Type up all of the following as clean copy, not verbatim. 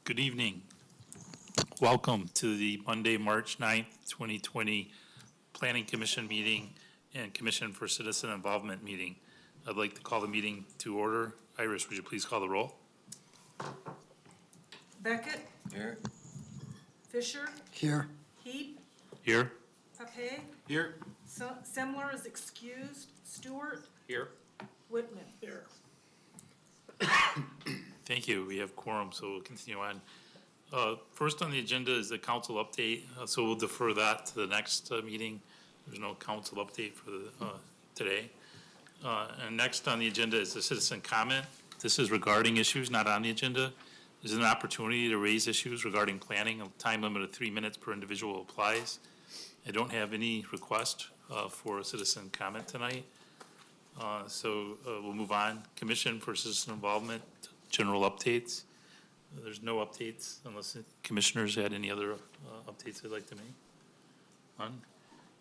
Good evening. Welcome to the Monday, March 9th, 2020 Planning Commission meeting and Commission for Citizen Involvement meeting. I'd like to call the meeting to order. Iris, would you please call the roll? Beckett, Here. Fisher, Here. Heap, Here? Pape, Here. Semler is excused, Stewart, Here. Whitman. Here. Thank you. We have quorum, so we'll continue on. First on the agenda is the council update, so we'll defer that to the next meeting. There's no council update for today. And next on the agenda is the citizen comment. This is regarding issues not on the agenda. This is an opportunity to raise issues regarding planning. A time limit of 3 minutes per individual applies. I don't have any request for a citizen comment tonight. So we'll move on. Commission for Citizen Involvement, general updates. There's no updates unless the commissioners had any other updates they'd like to make. None?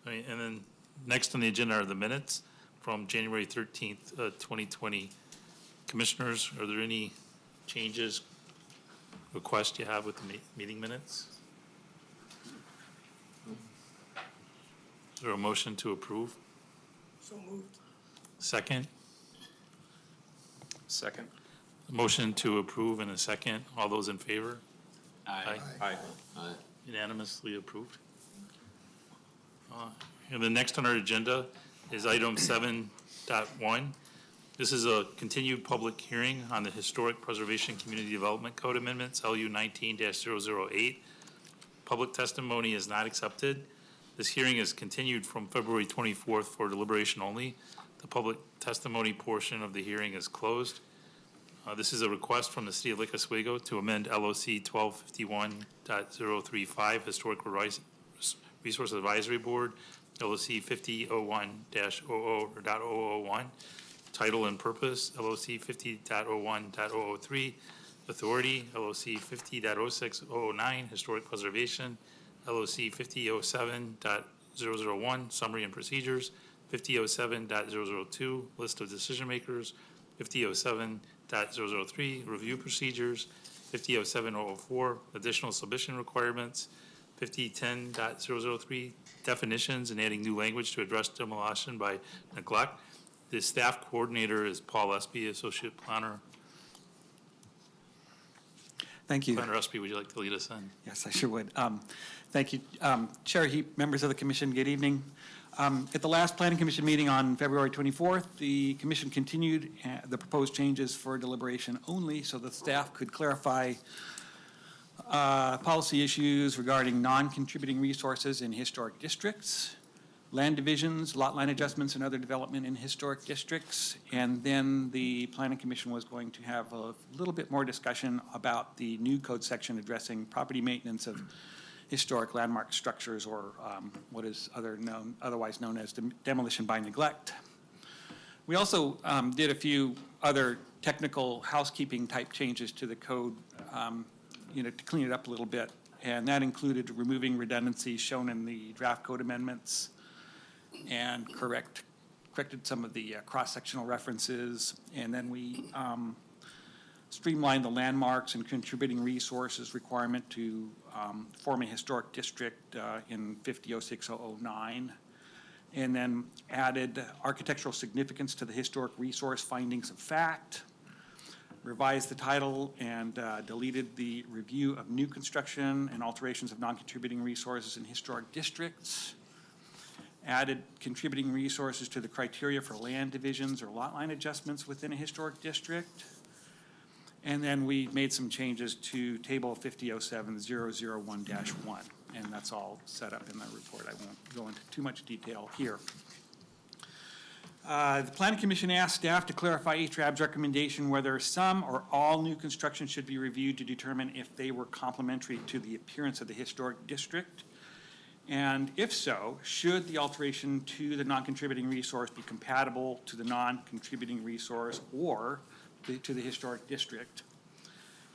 All right, and then next on the agenda are the minutes from January 13th, 2020. Commissioners, are there any changes, requests you have with the meeting minutes? Is there a motion to approve? So moved. Second? Second. Motion to approve in a second. All those in favor? Aye. Aye. Aye. Unanimously approved. And the next on our agenda is item 7.1. This is a continued public hearing on the Historic Preservation Community Development Code Amendments, LU 19-008. Public testimony is not accepted. This hearing is continued from February 24th for deliberation only. The public testimony portion of the hearing is closed. This is a request from the City of Lake Oswego to amend LOC 1251.035 Historic Resource Advisory Board, LOC 5001-00.001, title and purpose, LOC 50.01.003, authority, LOC 50.06009, historic preservation, LOC 5007.001, summary and procedures, 5007.002, list of decision makers, 5007.003, review procedures, 507004, additional submission requirements, 5010.003, definitions and adding new language to address demolition by neglect. The staff coordinator is Paul Espe, Associate Planner. Thank you. Planner Espe, would you like to lead us in? Yes, I sure would. Thank you. Chair Heap, members of the commission, good evening. At the last Planning Commission meeting on February 24th, the commission continued the proposed changes for deliberation only so that staff could clarify policy issues regarding non-contributing resources in historic districts, land divisions, lot line adjustments, and other development in historic districts. And then the Planning Commission was going to have a little bit more discussion about the new code section addressing property maintenance of historic landmark structures, or what is otherwise known as demolition by neglect. We also did a few other technical housekeeping type changes to the code, to clean it up a little bit. And that included removing redundancies shown in the draft code amendments and corrected some of the cross-sectional references. And then we streamlined the landmarks and contributing resources requirement to form a historic district in 500609, and then added architectural significance to the historic resource findings of fact, revised the title and deleted the review of new construction and alterations of non-contributing resources in historic districts, added contributing resources to the criteria for land divisions or lot line adjustments within a historic district. And then we made some changes to table 5007-001-1, and that's all set up in the report. I won't go into too much detail here. The Planning Commission asked staff to clarify ADJOURNMENT's recommendation whether some or all new construction should be reviewed to determine if they were complementary to the appearance of the historic district. And if so, should the alteration to the non-contributing resource be compatible to the non-contributing resource or to the historic district?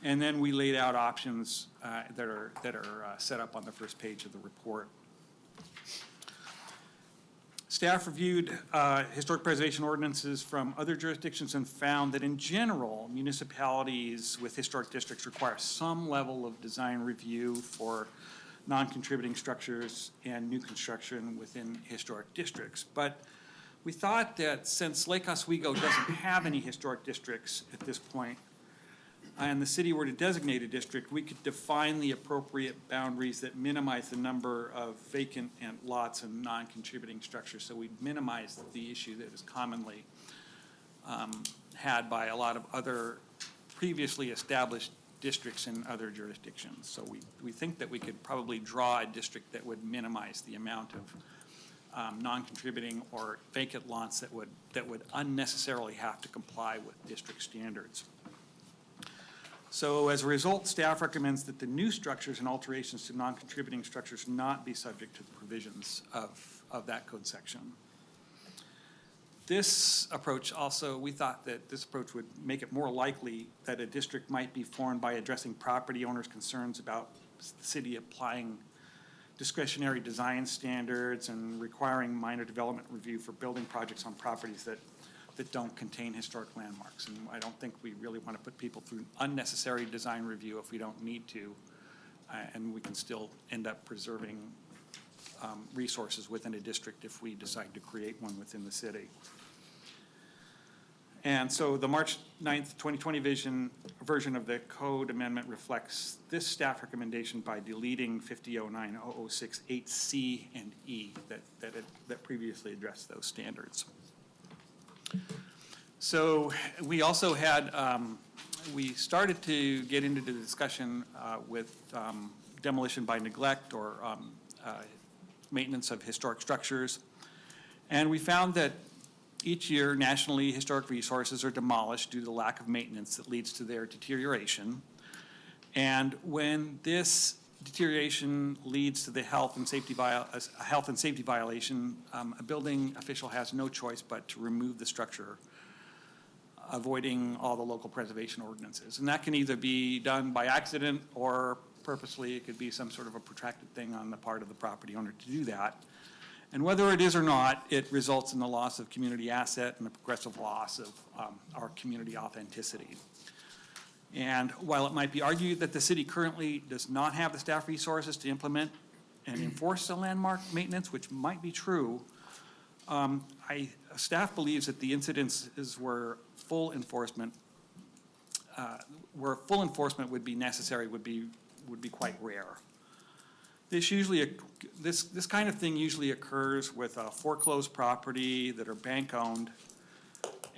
And then we laid out options that are set up on the first page of the report. Staff reviewed historic preservation ordinances from other jurisdictions and found that in general, municipalities with historic districts require some level of design review for non-contributing structures and new construction within historic districts. But we thought that since Lake Oswego doesn't have any historic districts at this point, and the city were to designate a district, we could define the appropriate boundaries that minimize the number of vacant and lots and non-contributing structures. So we minimize the issue that is commonly had by a lot of other previously established districts in other jurisdictions. So we think that we could probably draw a district that would minimize the amount of non-contributing or vacant lots that would unnecessarily have to comply with district standards. So as a result, staff recommends that the new structures and alterations to non-contributing structures not be subject to the provisions of that code section. This approach also, we thought that this approach would make it more likely that a district might be formed by addressing property owners' concerns about the city applying discretionary design standards and requiring minor development review for building projects on properties that don't contain historic landmarks. And I don't think we really want to put people through unnecessary design review if we don't need to, and we can still end up preserving resources within a district if we decide to create one within the city. And so the March 9th, 2020 version of the code amendment reflects this staff recommendation by deleting 5009-006-8C and E that previously addressed those standards. So we also had, we started to get into the discussion with demolition by neglect or maintenance of historic structures. And we found that each year nationally historic resources are demolished due to lack of maintenance that leads to their deterioration. And when this deterioration leads to the health and safety violation, a building official has no choice but to remove the structure, avoiding all the local preservation ordinances. And that can either be done by accident or purposely. It could be some sort of a protracted thing on the part of the property owner to do that. And whether it is or not, it results in the loss of community asset and the progressive loss of our community authenticity. And while it might be argued that the city currently does not have the staff resources to implement and enforce the landmark maintenance, which might be true, staff believes that the incidences where full enforcement would be necessary would be quite rare. This kind of thing usually occurs with a foreclosed property that are bank owned.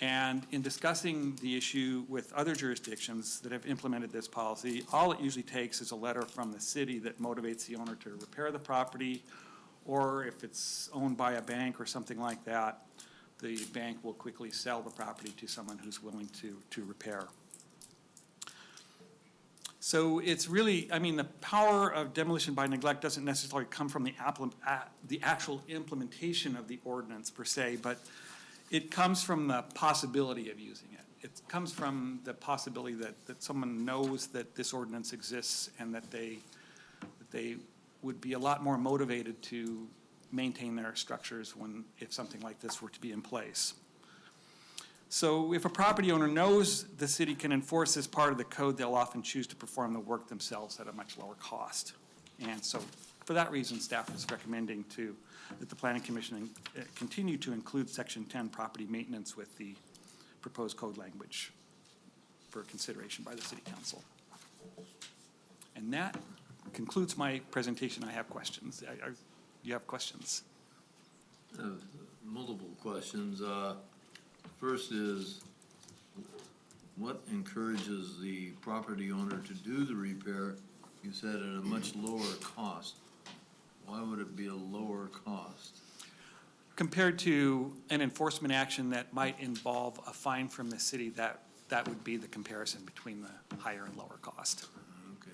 And in discussing the issue with other jurisdictions that have implemented this policy, all it usually takes is a letter from the city that motivates the owner to repair the property, or if it's owned by a bank or something like that, the bank will quickly sell the property to someone who's willing to repair. So it's really, I mean, the power of demolition by neglect doesn't necessarily come from the actual implementation of the ordinance per se, but it comes from the possibility of using it. It comes from the possibility that someone knows that this ordinance exists and that they would be a lot more motivated to maintain their structures if something like this were to be in place. So if a property owner knows the city can enforce this part of the code, they'll often choose to perform the work themselves at a much lower cost. And so for that reason, staff is recommending that the Planning Commission continue to include Section 10 property maintenance with the proposed code language for consideration by the City Council. And that concludes my presentation. I have questions. You have questions? Multiple questions. First is, what encourages the property owner to do the repair, you said at a much lower cost? Why would it be a lower cost? Compared to an enforcement action that might involve a fine from the city, that would be the comparison between the higher and lower cost. Okay.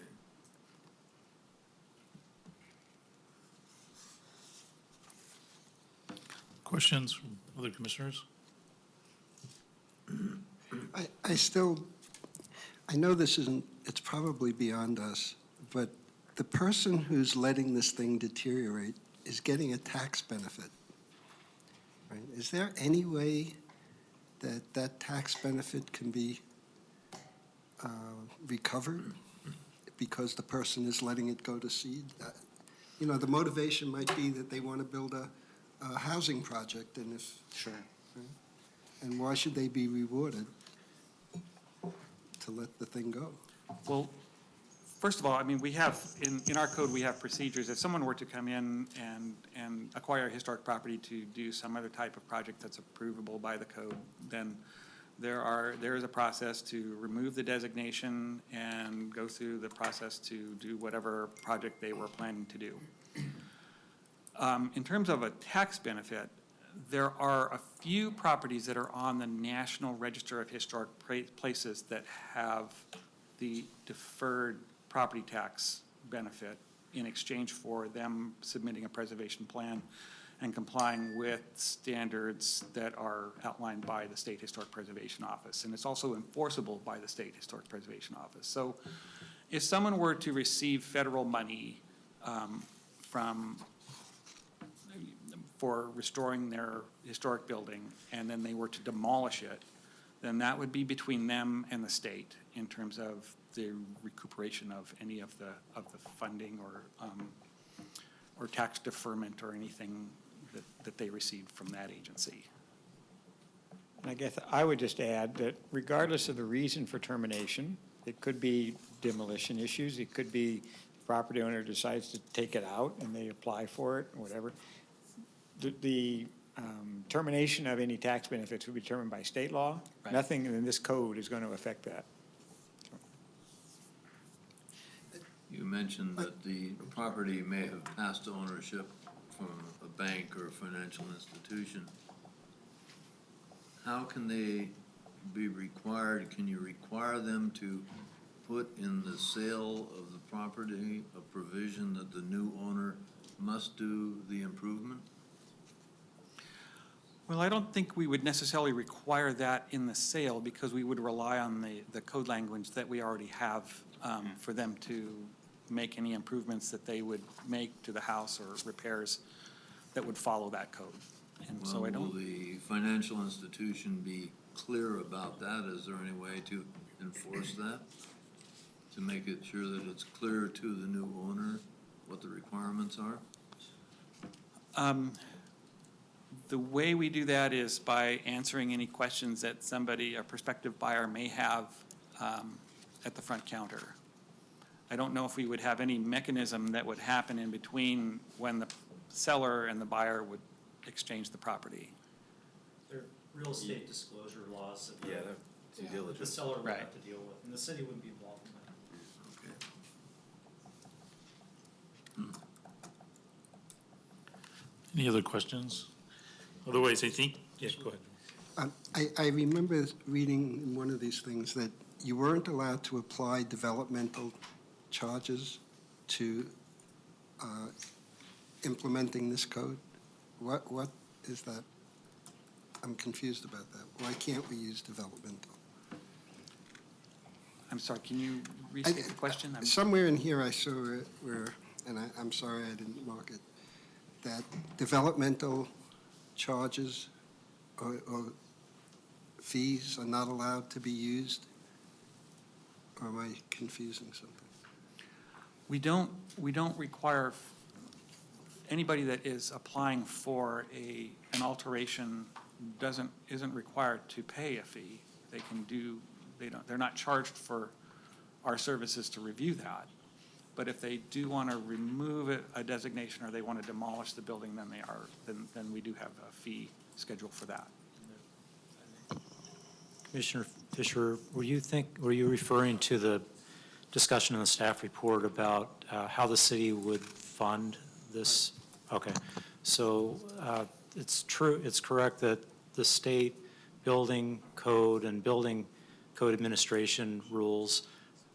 Questions from other commissioners? I know this it's probably beyond us, but the person who's letting this thing deteriorate is getting a tax benefit. right? Is there any way that that tax benefit can be recovered because the person is letting it go to seed? You know, the motivation might be that they want to build a housing project, and if, Sure. and why should they be rewarded to let the thing go? Well, first of all, I mean, we have, in our code, we have procedures. If someone were to come in and acquire a historic property to do some other type of project that's approvable by the code, then there is a process to remove the designation and go through the process to do whatever project they were planning to do. In terms of a tax benefit, there are a few properties that are on the National Register of Historic Places that have the deferred property tax benefit in exchange for them submitting a preservation plan and complying with standards that are outlined by the State Historic Preservation Office. And it's also enforceable by the State Historic Preservation Office. So if someone were to receive federal money for restoring their historic building, and then they were to demolish it, then that would be between them and the state in terms of the recuperation of any of the funding or tax deferment or anything that they received from that agency. And I guess I would just add that regardless of the reason for termination, it could be demolition issues, it could be property owner decides to take it out and they apply for it or whatever. The termination of any tax benefits will be determined by state law. Right. Nothing in this code is going to affect that. You mentioned that the property may have passed to ownership from a bank or a financial institution. How can they be required, can you require them to put in the sale of the property a provision that the new owner must do the improvement? Well, I don't think we would necessarily require that in the sale because we would rely on the code language that we already have for them to make any improvements that they would make to the house or repairs that would follow that code. And so I Well, don't. will the financial institution be clear about that? Is there any way to enforce that? To make it sure that it's clear to the new owner what the requirements are? The way we do that is by answering any questions that somebody, a prospective buyer, may have at the front counter. I don't know if we would have any mechanism that would happen in between when the seller and the buyer would exchange the property. There are real estate disclosure laws that Yeah, due the diligence. seller would Right. have to deal with, and the city wouldn't be involved in that. Okay. Any other questions? Otherwise, I think, yeah, go ahead. I remember reading in one of these things that you weren't allowed to apply developmental charges to implementing this code. What is that? I'm confused about that. Why can't we use developmental? I'm sorry, can you restate the question? I'm- Somewhere in here I saw it where, and I'm sorry I didn't mark it, that developmental charges or fees are not allowed to be used? Or am I confusing something? We don't require anybody that is applying for an alteration isn't required to pay a fee. They can do, they're not charged for our services to review that. But if they do want to remove a designation or they want to demolish the building, then we do have a fee schedule for that. Commissioner Fisher, were you referring to the discussion in the staff report about how the city would fund this? Okay, so it's true, it's correct that the state building code and building code administration rules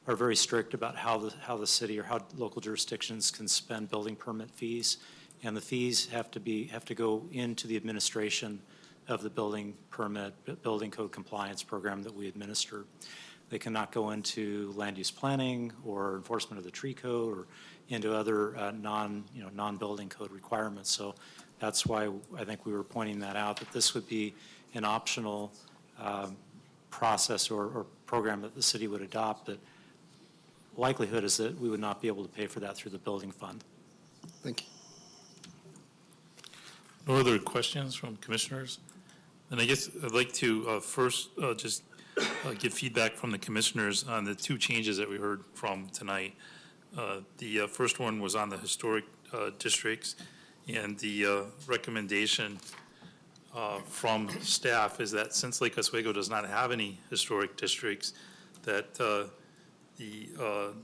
are very strict about how the city or how local jurisdictions can spend building permit fees, and the fees have to go into the administration of the building permit, building code compliance program that we administer. They cannot go into land use planning or enforcement of the tree code or into other non-building code requirements. So that's why I think we were pointing that out, that this would be an optional process or program that the city would adopt, that likelihood is that we would not be able to pay for that through the building fund. Thank you. No other questions from commissioners? And I guess I'd like to first just get feedback from the commissioners on the two changes that we heard from tonight. The first one was on the historic districts, and the recommendation from staff is that since Lake Oswego does not have any historic districts, that the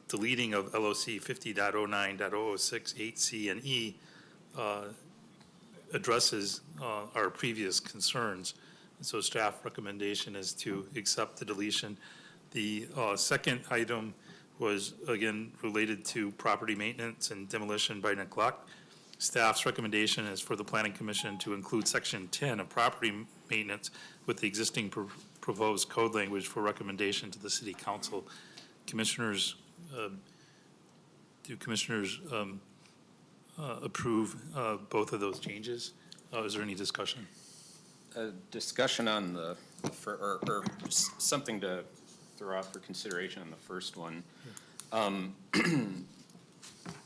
deleting of LOC 50.09.006 8C and E addresses our previous concerns. And so staff recommendation is to accept the deletion. The second item was, again, related to property maintenance and demolition by neglect. Staff's recommendation is for the Planning Commission to include Section 10 of property maintenance with the existing proposed code language for recommendation to the City Council. Commissioners, do commissioners approve both of those changes? Is there any discussion? A discussion on the, or something to throw out for consideration on the first one.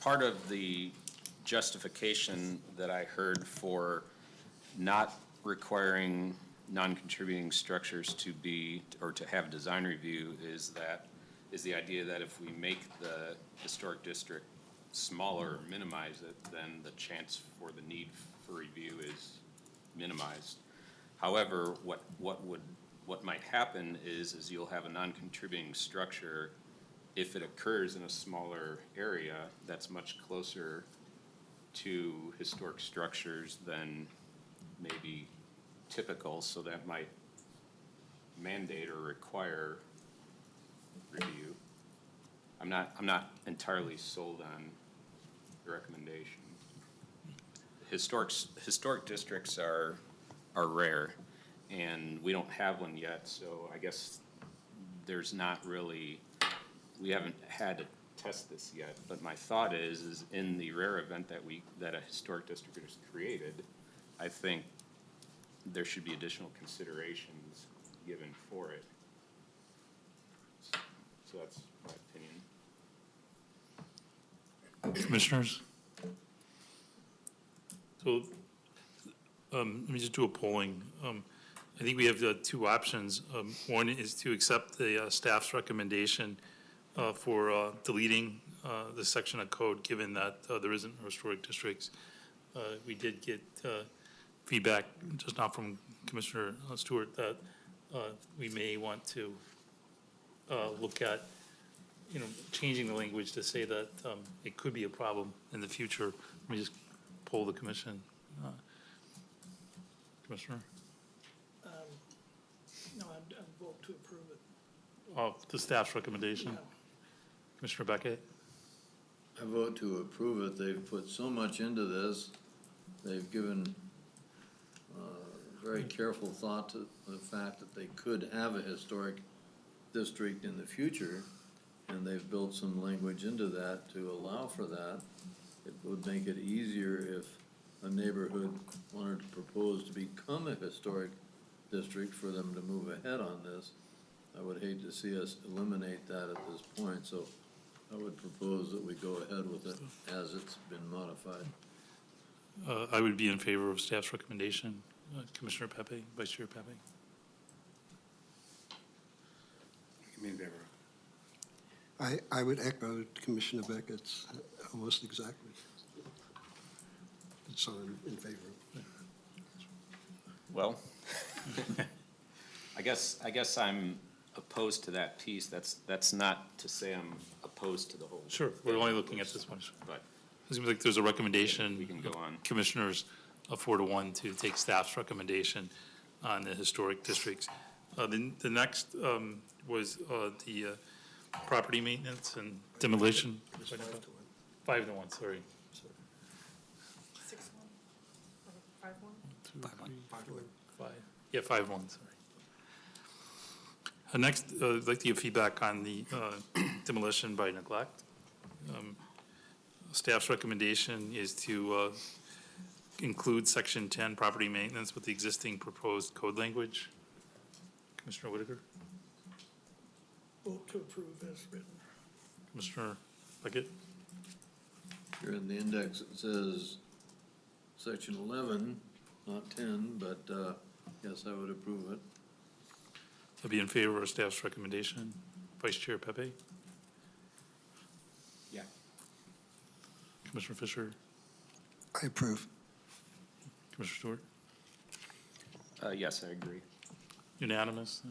Part of the justification that I heard for not requiring non-contributing structures to be, or to have design review is the idea that if we make the historic district smaller, or minimize it, then the chance for the need for review is minimized. However, what might happen is you'll have a non-contributing structure if it occurs in a smaller area that's much closer to historic structures than maybe typical, so that might mandate or require review. I'm not entirely sold on the recommendation. Historic districts are rare, and we don't have one yet, so I guess there's not really, we haven't had to test this yet, but my thought is in the rare event that a historic district is created, I think there should be additional considerations given for it. So that's my opinion. Commissioners? So let me just do a polling. I think we have two options. One is to accept the staff's recommendation for deleting the section of code, given that there isn't historic districts. We did get feedback, just not from Commissioner Stewart, that we may want to look at, changing the language to say that it could be a problem in the future. Let me just poll the commission. Commissioner? No, I'd vote to approve it. The staff's recommendation. Commissioner Beckett? I vote to approve it. They've put so much into this. They've given very careful thought to the fact that they could have a historic district in the future, and they've built some language into that to allow for that. It would make it easier if a neighborhood wanted to propose to become a historic district for them to move ahead on this. I would hate to see us eliminate that at this point, so I would propose that we go ahead with it as it's been modified. I would be in favor of staff's recommendation. Commissioner Pepe, Vice Chair Pepe. I would echo Commissioner Beckett's almost exactly. So I'm in favor. Well, I guess I'm opposed to that piece. That's not to say I'm opposed to the whole. Sure, we're only looking at this one. But It seems like there's a recommendation. We can go on. Commissioners, 4-1 to take staff's recommendation on the historic districts. The next was the property maintenance and demolition. 5-1, sorry. 6-1, or 5-1? 5. Yeah, 5-1, sorry. Next, I'd like to give feedback on the demolition by neglect. Staff's recommendation is to include section 10, property maintenance, with the existing proposed code language. Commissioner Whitaker, Vote to approve as written. Commissioner Beckett, Here in the index, it says section 11, not 10, but yes, I would approve it. I'll be in favor of staff's recommendation. Vice Chair Pepe, Yeah. Commissioner Fisher, I approve. Commissioner Stewart, Yes, I agree. unanimous.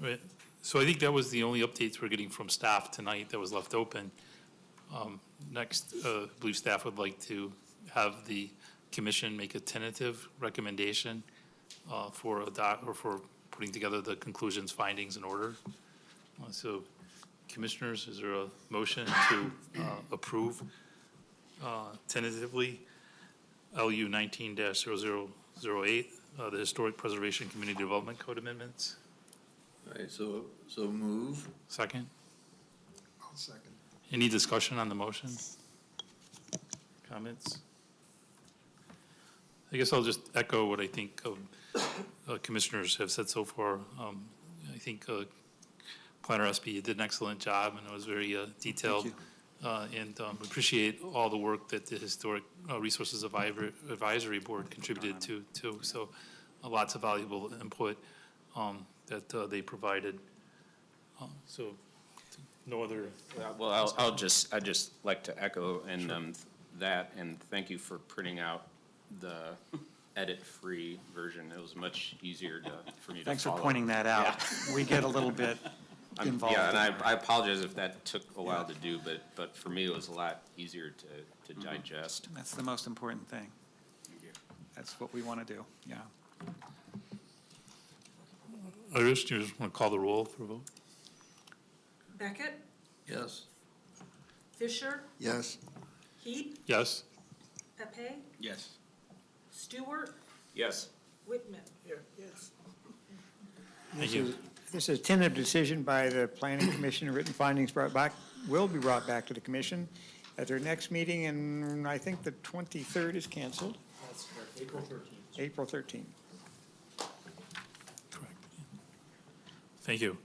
Right. So I think that was the only updates we're getting from staff tonight that was left open. Next, I believe staff would like to have the commission make a tentative recommendation for putting together the conclusions, findings, and order. So commissioners, is there a motion to approve tentatively LU 19-0008, the Historic Preservation Community Development Code amendments? All right, so move. Second? I'll second. Any discussion on the motion? Comments? I guess I'll just echo what I think commissioners have said so far. I think Planner Espe did an excellent job, and it was very detailed. And appreciate all the work that the Historic Resources Advisory Board contributed to, too. So lots of valuable input that they provided. So no other. Well, I'd just like to echo and that, and thank you for printing out the edit-free version. It was much easier for me to follow. Thanks for pointing that out. We get a little bit involved. Yeah, and in I apologize if that took a while to do, but for me, it was a lot easier to digest. That's the most important thing. That's what we want to do, yeah. Irish, do you just want to call the roll for a vote? Beckett, Yes. Fisher, Yes, Heat, Yes? Pepe, Yes. Stewart, Yes. Whitman. Here, yes. Thank you. This is a tentative decision by the planning commission. Written findings will be brought back to the commission at their next meeting, and I think the 23rd is canceled, That's correct, April 13th. April 13th. Correct. Thank you.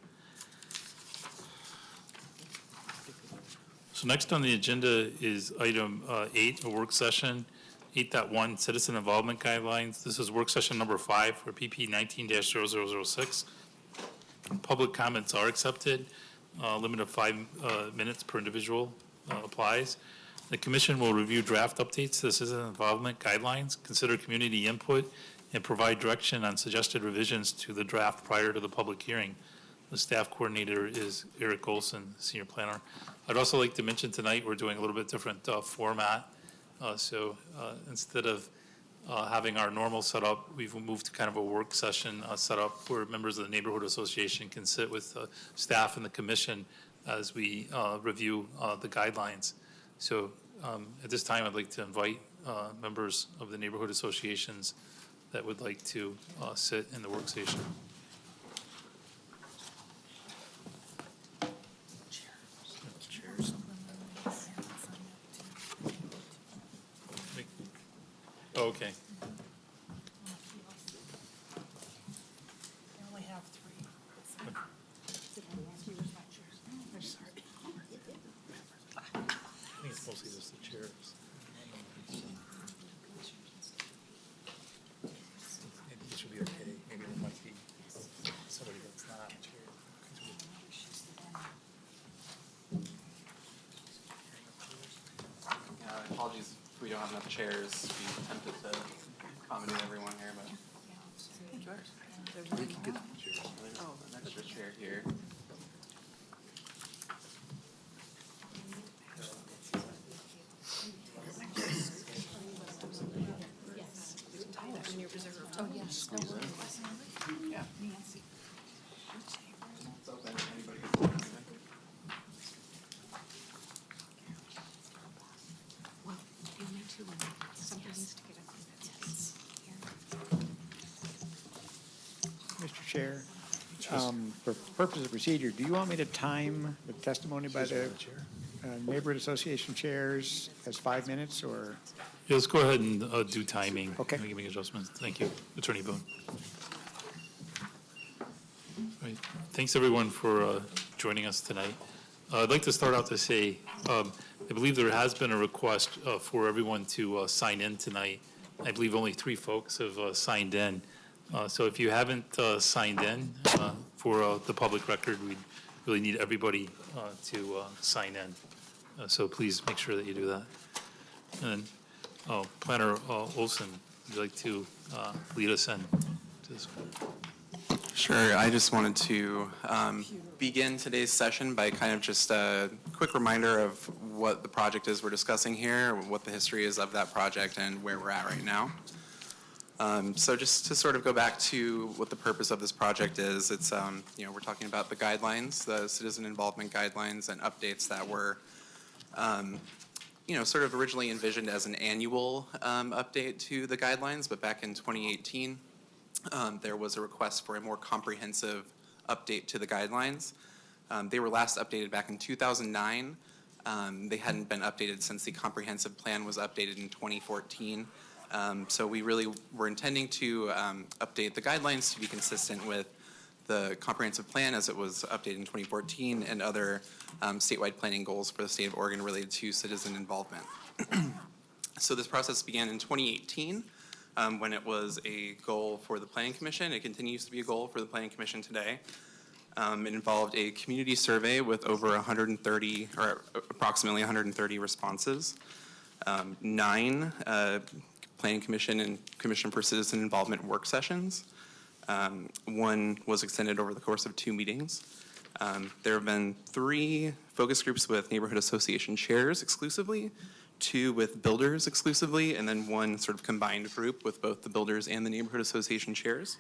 So next on the agenda is item 8, a work session, 8.1, citizen involvement guidelines. This is work session number 5 for PP 19-0006. Public comments are accepted. Limit of 5 minutes per individual applies. The commission will review draft updates to the citizen involvement guidelines, consider community input, and provide direction on suggested revisions to the draft prior to the public hearing. The staff coordinator is Eric Olson, senior planner. I'd also like to mention tonight we're doing a little bit different format. So instead of having our normal setup, we've moved to kind of a work session setup where members of the neighborhood association can sit with staff and the commission as we review the guidelines. So at this time, I'd like to invite members of the neighborhood associations that would like to sit in the work session. Oh, okay. I only have 3. I think it's mostly just the chairs. It should be okay. Maybe there might be somebody that's not. Apologies if we don't have enough chairs. We attempted to accommodate everyone here, but. Oh, an extra chair here. Yeah. It's open, anybody can come in. Mr. Chair, For purpose of procedure, do you want me to time the testimony by the neighborhood association chairs as 5 minutes, or? Yeah, let's go ahead and do timing. Okay. We can make adjustments. Thank you, Attorney Boone. Right. Thanks, everyone, for joining us tonight. I'd like to start out to say, I believe there has been a request for everyone to sign in tonight. I believe only 3 folks have signed in. So if you haven't signed in for the public record, we really need everybody to sign in. So please make sure that you do that. And Planner Olson, would you like to lead us in? to this? Sure, I just wanted to begin today's session by kind of just a quick reminder of what the project is we're discussing here, what the history is of that project, and where we're at right now. So just to sort of go back to what the purpose of this project is, it's, we're talking about the guidelines, the citizen involvement guidelines and updates that were, sort of originally envisioned as an annual update to the guidelines, but back in 2018, there was a request for a more comprehensive update to the guidelines. They were last updated back in 2009. They hadn't been updated since the comprehensive plan was updated in 2014. So we really were intending to update the guidelines to be consistent with the comprehensive plan as it was updated in 2014 and other statewide planning goals for the state of Oregon related to citizen involvement. So this process began in 2018 when it was a goal for the Planning Commission. It continues to be a goal for the Planning Commission today. It involved a community survey with over 130, or approximately 130 responses. 9 Planning Commission and Commission for Citizen Involvement work sessions. 1 was extended over the course of 2 meetings. There have been 3 focus groups with neighborhood association chairs exclusively, 2 with builders exclusively, and then 1 sort of combined group with both the builders and the neighborhood association chairs.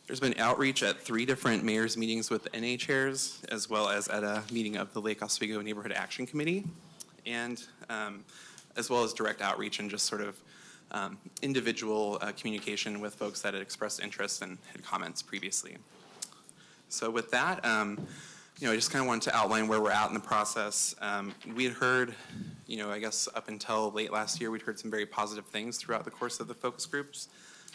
There's been outreach at 3 different mayor's meetings with NA chairs, as well as at a meeting of the Lake Oswego Neighborhood Action Committee, and as well as direct outreach and just sort of individual communication with folks that had expressed interest and had comments previously. So with that, I just kind of wanted to outline where we're at in the process. We had heard, I guess up until late last year, we'd heard some very positive things throughout the course of the focus groups.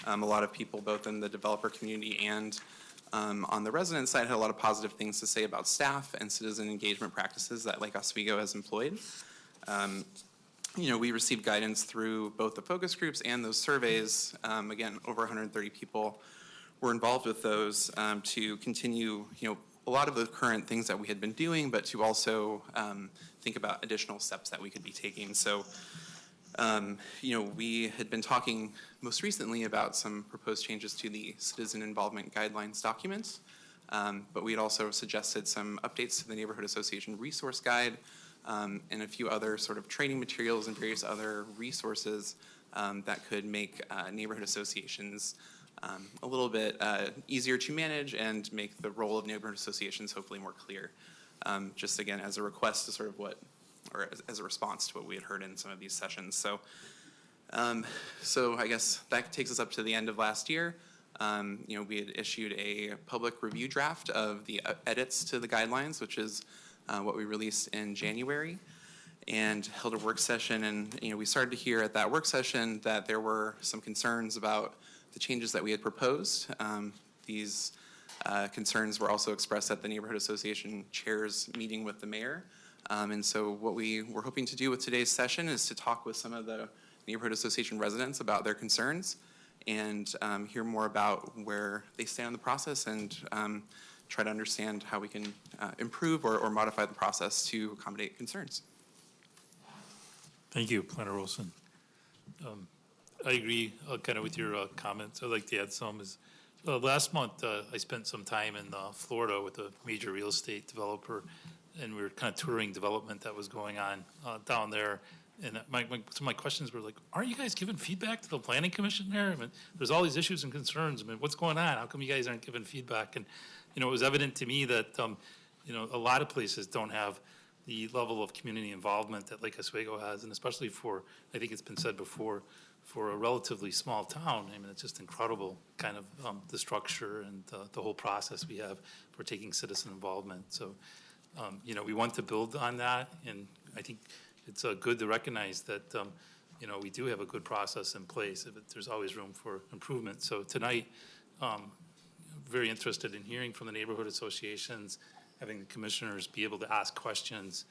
A lot of people, both in the developer community and on the resident side, had a lot of positive things to say about staff and citizen engagement practices that Lake Oswego has employed. We received guidance through both the focus groups and those surveys. Again, over 130 people were involved with those to continue, a lot of the current things that we had been doing, but to also think about additional steps that we could be taking. So, we had been talking most recently about some proposed changes to the citizen involvement guidelines documents, but we had also suggested some updates to the neighborhood association resource guide and a few other sort of training materials and various other resources that could make neighborhood associations a little bit easier to manage and make the role of neighborhood associations hopefully more clear. Just again, as a request to sort of as a response to what we had heard in some of these sessions. So, so I guess that takes us up to the end of last year. We had issued a public review draft of the edits to the guidelines, which is what we released in January, and held a work session. And we started to hear at that work session that there were some concerns about the changes that we had proposed. These concerns were also expressed at the neighborhood association chairs meeting with the mayor. And so what we were hoping to do with today's session is to talk with some of the neighborhood association residents about their concerns and hear more about where they stand in the process and try to understand how we can improve or modify the process to accommodate concerns. Thank you, Planner Olson. I agree kind of with your comments. I'd like to add some. Last month, I spent some time in Florida with a major real estate developer, and we were kind of touring development that was going on down there. And some of my questions were like, aren't you guys giving feedback to the Planning Commission there? I mean, there's all these issues and concerns. I mean, what's going on? How come you guys aren't giving feedback? And, it was evident to me that, a lot of places don't have the level of community involvement that Lake Oswego has, and especially for, I think it's been said before, for a relatively small town. I mean, it's just incredible, kind of the structure and the whole process we have for taking citizen involvement. So, you know, we want to build on that, and I think it's good to recognize that, you know, we do have a good process in place. There's always room for improvement. So tonight, very interested in hearing from the neighborhood associations, having the commissioners be able to ask questions.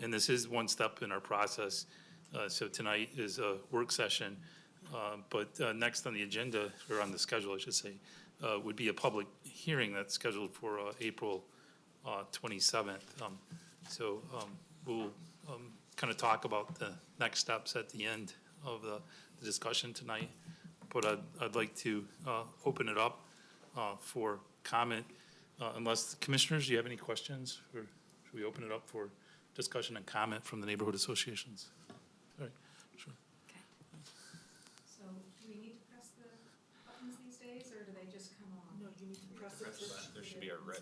And this is one step in our process. So tonight is a work session, but next on the agenda, or on the schedule, I should say, would be a public hearing that's scheduled for April 27th. So we'll kind of talk about the next steps at the end of the discussion tonight. But I'd like to open it up for comment. Unless, commissioners, do you have any questions? Or should we open it up for discussion and comment from the neighborhood associations? All right, sure. So do we need to press the buttons these days, or do they just come on? No, you need to press it. There should be a red.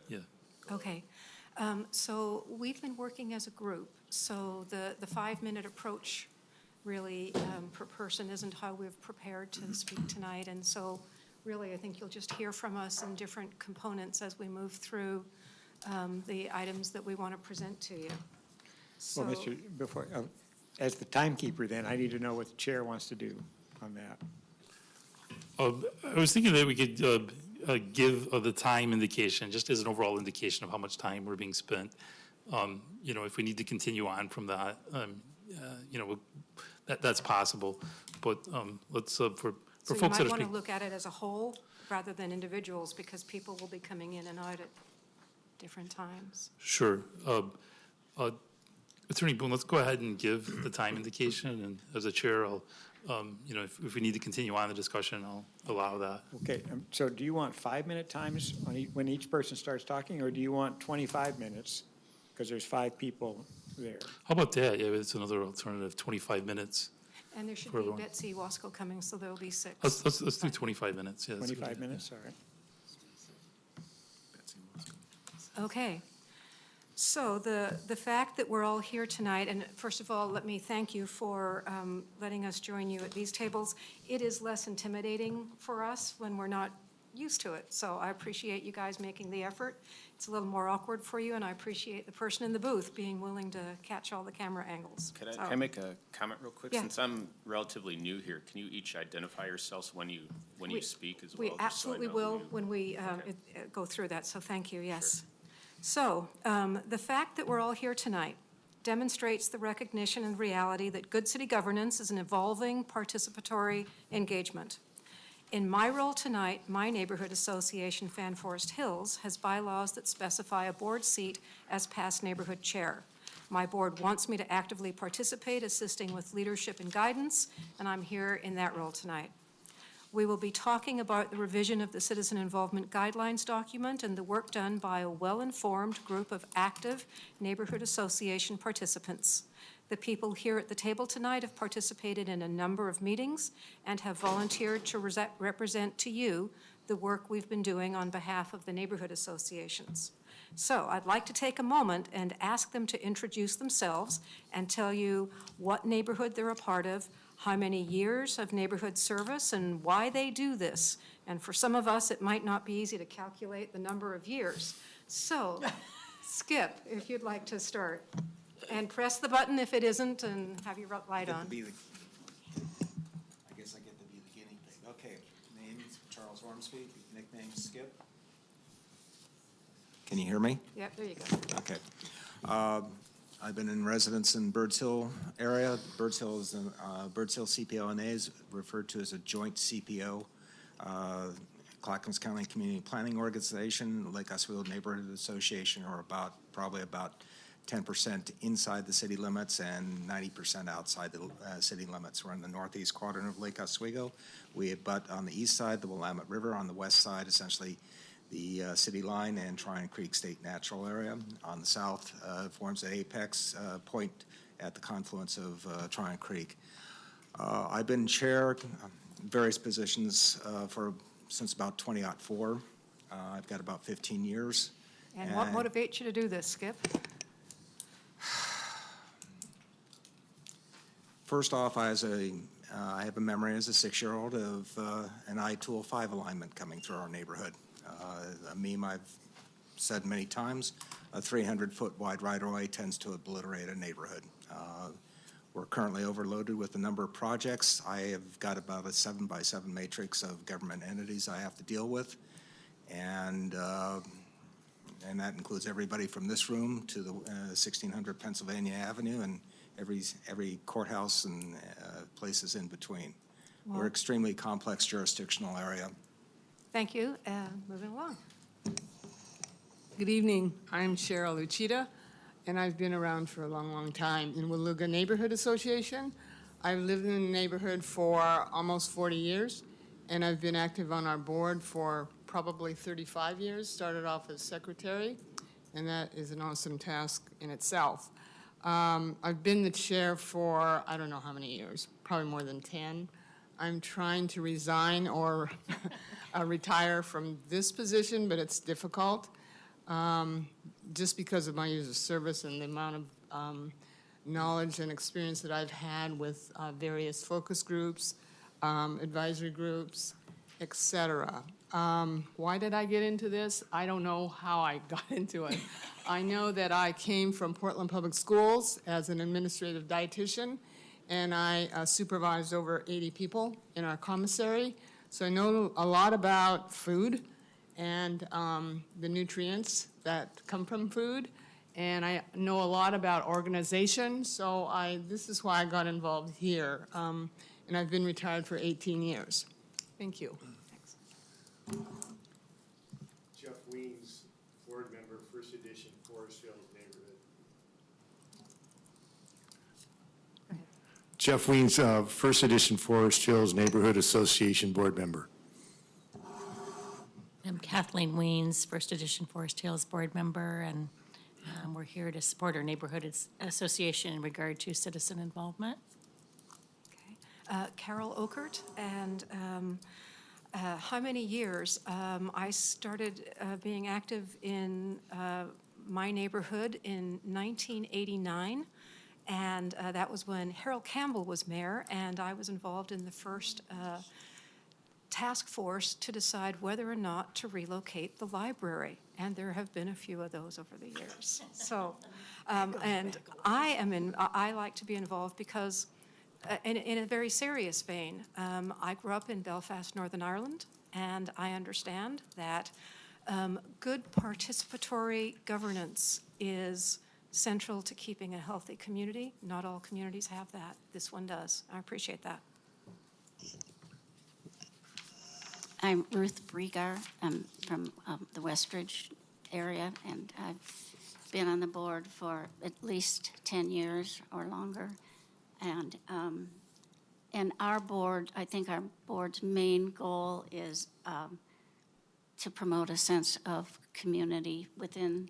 Yeah. Okay. So we've been working as a group, so the 5-minute approach really per person isn't how we've prepared to speak tonight. And so really, I think you'll just hear from us in different components as we move through the items that we want to present to you. So, Well, Mr., before, as the timekeeper then, I need to know what the chair wants to do on that. I was thinking that we could give the time indication, just as an overall indication of how much time we're being spent. You know, if we need to continue on from that, you know, that's possible. But let's, for so you folks that might are want to speaking. look at it as a whole rather than individuals, because people will be coming in and out at different times. Sure. Attorney Boone, let's go ahead and give the time indication, and as a chair, I'll, you know, if we need to continue on the discussion, I'll allow that. Okay, so do you want 5-minute times on when each person starts talking, or do you want 25 minutes? Because there's 5 people there. How about that? Yeah, it's another alternative, 25 minutes. And there should For be everyone. Betsy Wasco coming, so there'll be 6. Let's do 25 minutes. Yeah, that's a good 25 idea. minutes, all right. Okay. So the fact that we're all here tonight, and first of all, let me thank you for letting us join you at these tables. It is less intimidating for us when we're not used to it. So I appreciate you guys making the effort. It's a little more awkward for you, and I appreciate the person in the booth being willing to catch all the camera angles. Can So- I make a comment real quick? Yeah. Since I'm relatively new here, can you each identify yourselves when you We- speak as well? We just so I absolutely know who will you- when we Okay. go through that, so thank you, yes. So, the fact that we're all here tonight demonstrates the recognition and reality that good city governance is an evolving participatory engagement. In my role tonight, my neighborhood association, Fan Forest Hills, has bylaws that specify a board seat as past neighborhood chair. My board wants me to actively participate, assisting with leadership and guidance, and I'm here in that role tonight. We will be talking about the revision of the Citizen Involvement Guidelines document and the work done by a well-informed group of active neighborhood association participants. The people here at the table tonight have participated in a number of meetings and have volunteered to represent to you the work we've been doing on behalf of the neighborhood associations. So I'd like to take a moment and ask them to introduce themselves and tell you what neighborhood they're a part of, how many years of neighborhood service, and why they do this. And for some of us, it might not be easy to calculate the number of years. So, Skip, if you'd like to start. And press the button if it isn't, and have your light on. I guess I get to be the guinea pig. Okay, name is Charles Ormsby, nickname Skip. Can you hear me? Yep, there you go. Okay. I've been in residence in Birds Hill area. Birds Hill is, Birds Hill CPO&A is referred to as a joint CPO. Clackamas County Community Planning Organization, Lake Oswego Neighborhood Association are probably about 10% inside the city limits and 90% outside the city limits. We're in the northeast quadrant of Lake Oswego. We abut on the east side, the Willamette River, on the west side, essentially the city line and Tryon Creek State Natural Area. On the south, forms the apex point at the confluence of Tryon Creek. I've been chair, various positions since about 2004. I've got about 15 years. And what motivates you to do this, Skip? First off, I have a memory as a 6-year-old of an I-Tool 5 alignment coming through our neighborhood. A meme I've said many times, a 300-foot wide right-of-way tends to obliterate a neighborhood. We're currently overloaded with a number of projects. I have got about a 7x7 matrix of government entities I have to deal with, and that includes everybody from this room to the 1600 Pennsylvania Avenue and every courthouse and places in between. Wow. We're extremely complex jurisdictional area. Thank you. Moving along. Good evening. I'm Cheryl Uchida, and I've been around for a long, long time in Waluga Neighborhood Association. I've lived in the neighborhood for almost 40 years, and I've been active on our board for probably 35 years, started off as secretary, and that is an awesome task in itself. I've been the chair for, I don't know how many years, probably more than 10. I'm trying to resign or retire from this position, but it's difficult. Just because of my years of service and the amount of knowledge and experience that I've had with various focus groups, advisory groups, et cetera. Why did I get into this? I don't know how I got into it. I know that I came from Portland Public Schools as an administrative dietitian, and I supervised over 80 people in our commissary. So I know a lot about food and the nutrients that come from food, and I know a lot about organization, so this is why I got involved here, and I've been retired for 18 years. Thank you. Thanks. Jeff Weems, board member, First Edition, Forest Hills Neighborhood. Jeff Weems, First Edition, Forest Hills Neighborhood Association board member. I'm Kathleen Weens, First Edition Forest Hills board member, and we're here to support our neighborhood association in regard to citizen involvement. Okay. Carol Okert, and how many years? I started being active in my neighborhood in 1989, and that was when Harold Campbell was mayor, and I was involved in the first task force to decide whether or not to relocate the library, and there have been a few of those over the years. So, and I like to be involved because, in a very serious vein, I grew up in Belfast, Northern Ireland, and I understand that good participatory governance is central to keeping a healthy community. Not all communities have that. This one does. I appreciate that. I'm Ruth Bregar. I'm from the Westridge area, and I've been on the board for at least 10 years or longer. And our board, I think our board's main goal is to promote a sense of community within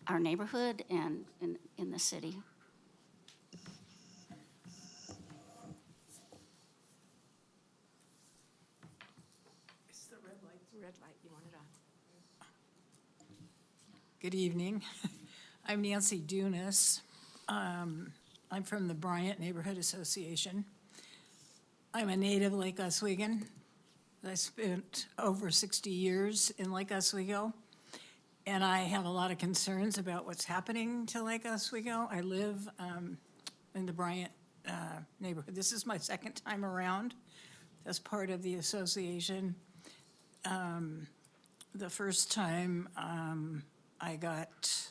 our neighborhood and in the city. Red light, you want it on. Good evening. I'm Nancy Dunas. I'm from the Bryant Neighborhood Association. I'm a native Lake Oswegan. I spent over 60 years in Lake Oswego, and I have a lot of concerns about what's happening to Lake Oswego. I live in the Bryant neighborhood. This is my second time around as part of the association. The first time I got,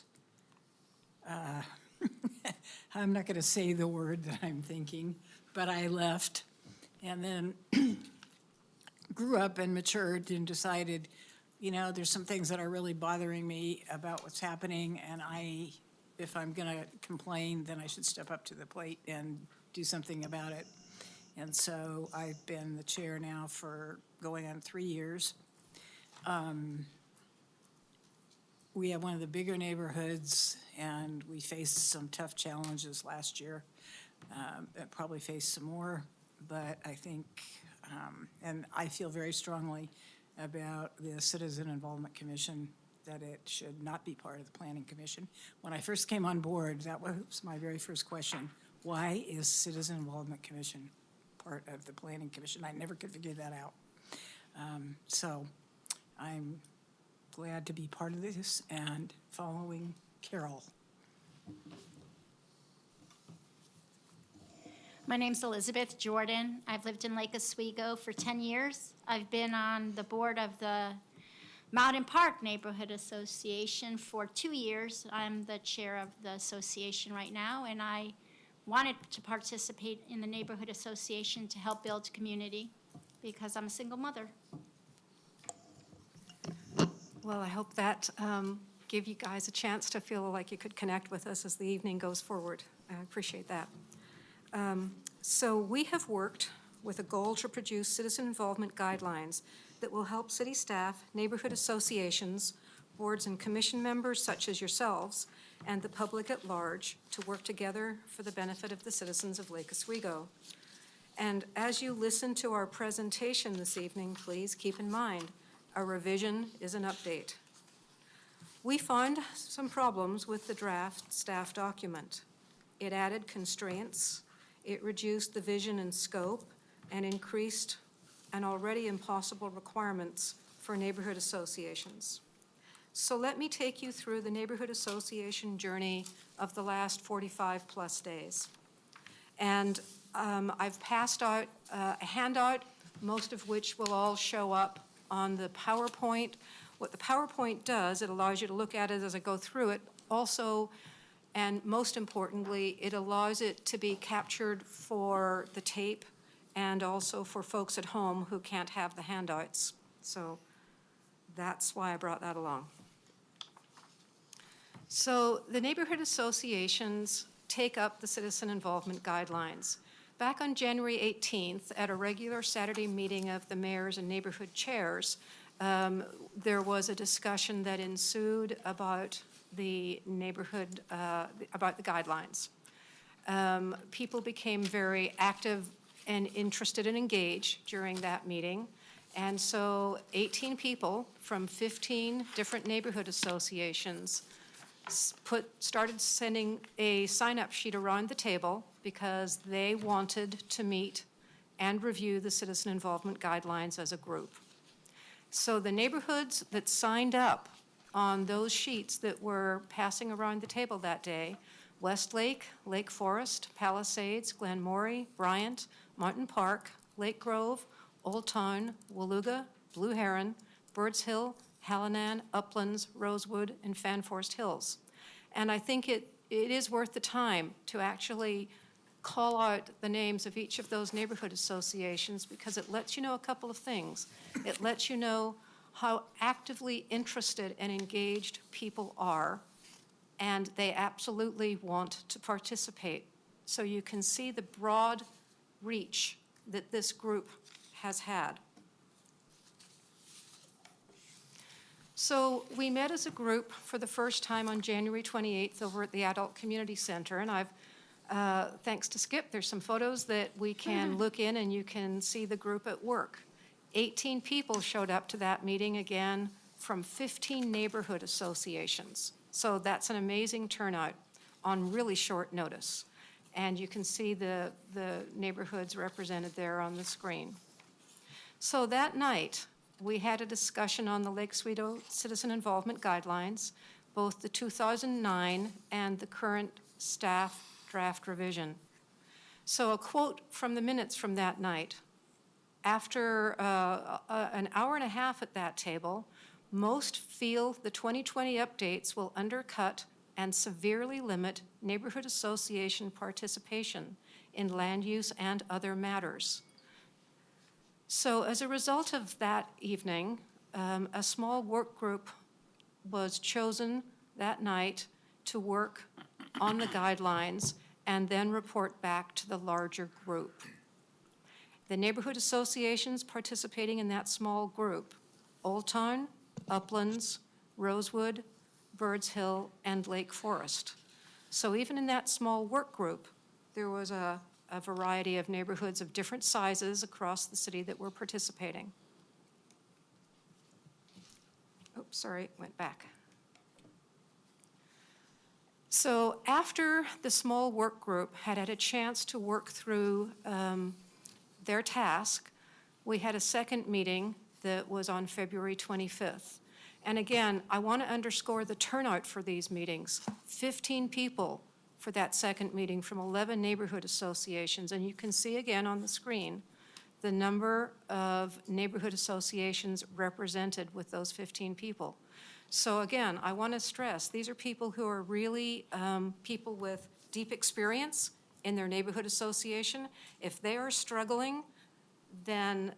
I'm not going to say the word that I'm thinking, but I left and then grew up and matured and decided, you know, there's some things that are really bothering me about what's happening, and if I'm going to complain, then I should step up to the plate and do something about it. And so I've been the chair now for going on 3 years. We have one of the bigger neighborhoods, and we faced some tough challenges last year. Probably faced some more, but I think, and I feel very strongly about the Citizen Involvement Commission, that it should not be part of the Planning Commission. When I first came on board, that was my very first question. why is Citizen Involvement Commission part of the Planning Commission? I never could figure that out. So I'm glad to be part of this and following Carol. My name's Elizabeth Jordan. I've lived in Lake Oswego for 10 years. I've been on the board of the Mountain Park Neighborhood Association for 2 years. I'm the chair of the association right now, and I wanted to participate in the neighborhood association to help build community because I'm a single mother. Well, I hope that give you guys a chance to feel like you could connect with us as the evening goes forward. I appreciate that. So we have worked with a goal to produce citizen involvement guidelines that will help city staff, neighborhood associations, boards and commission members such as yourselves, and the public at large to work together for the benefit of the citizens of Lake Oswego. And as you listen to our presentation this evening, please keep in mind, a revision is an update. We found some problems with the draft staff document. It added constraints, it reduced the vision and scope, and increased an already impossible requirements for neighborhood associations. So let me take you through the neighborhood association journey of the last 45-plus days. And I've passed out a handout, most of which will all show up on the PowerPoint. What the PowerPoint does, it allows you to look at it as I go through it. Also, and most importantly, it allows it to be captured for the tape and also for folks at home who can't have the handouts. So that's why I brought that along. So the neighborhood associations take up the citizen involvement guidelines. Back on January 18th, at a regular Saturday meeting of the mayors and neighborhood chairs, there was a discussion that ensued about the neighborhood, about the guidelines. People became very active and interested and engaged during that meeting. And so 18 people from 15 different neighborhood associations started sending a sign-up sheet around the table because they wanted to meet and review the citizen involvement guidelines as a group. So the neighborhoods that signed up on those sheets that were passing around the table that day, Westlake, Lake Forest, Palisades, Glenmorey, Bryant, Mountain Park, Lake Grove, Old Town, Waluga, Blue Heron, Birds Hill, Hallinan, Uplands, Rosewood, and Fan Forest Hills. And I think it is worth the time to actually call out the names of each of those neighborhood associations because it lets you know a couple of things. It lets you know how actively interested and engaged people are, and they absolutely want to participate. So you can see the broad reach that this group has had. So we met as a group for the first time on January 28th over at the Adult Community Center, and I've, thanks to Skip, there's some photos that we can look in and you can see the group at work. 18 people showed up to that meeting again from 15 neighborhood associations. So that's an amazing turnout on really short notice. And you can see the neighborhoods represented there on the screen. So that night, we had a discussion on the Lake Oswego Citizen Involvement Guidelines, both the 2009 and the current staff draft revision. So a quote from the minutes from that night. After an hour and a half at that table, most feel the 2020 updates will undercut and severely limit neighborhood association participation in land use and other matters. So as a result of that evening, a small work group was chosen that night to work on the guidelines and then report back to the larger group. The neighborhood associations participating in that small group, Old Town, Uplands, Rosewood, Birds Hill, and Lake Forest. So even in that small work group, there was a variety of neighborhoods of different sizes across the city that were participating. Oops, sorry, went back. So after the small work group had a chance to work through their task, we had a second meeting that was on February 25th. And again, I want to underscore the turnout for these meetings. 15 people for that second meeting from 11 neighborhood associations. And you can see again on the screen the number of neighborhood associations represented with those 15 people. So again, I want to stress, these are people who are really people with deep experience in their neighborhood association. If they are struggling, then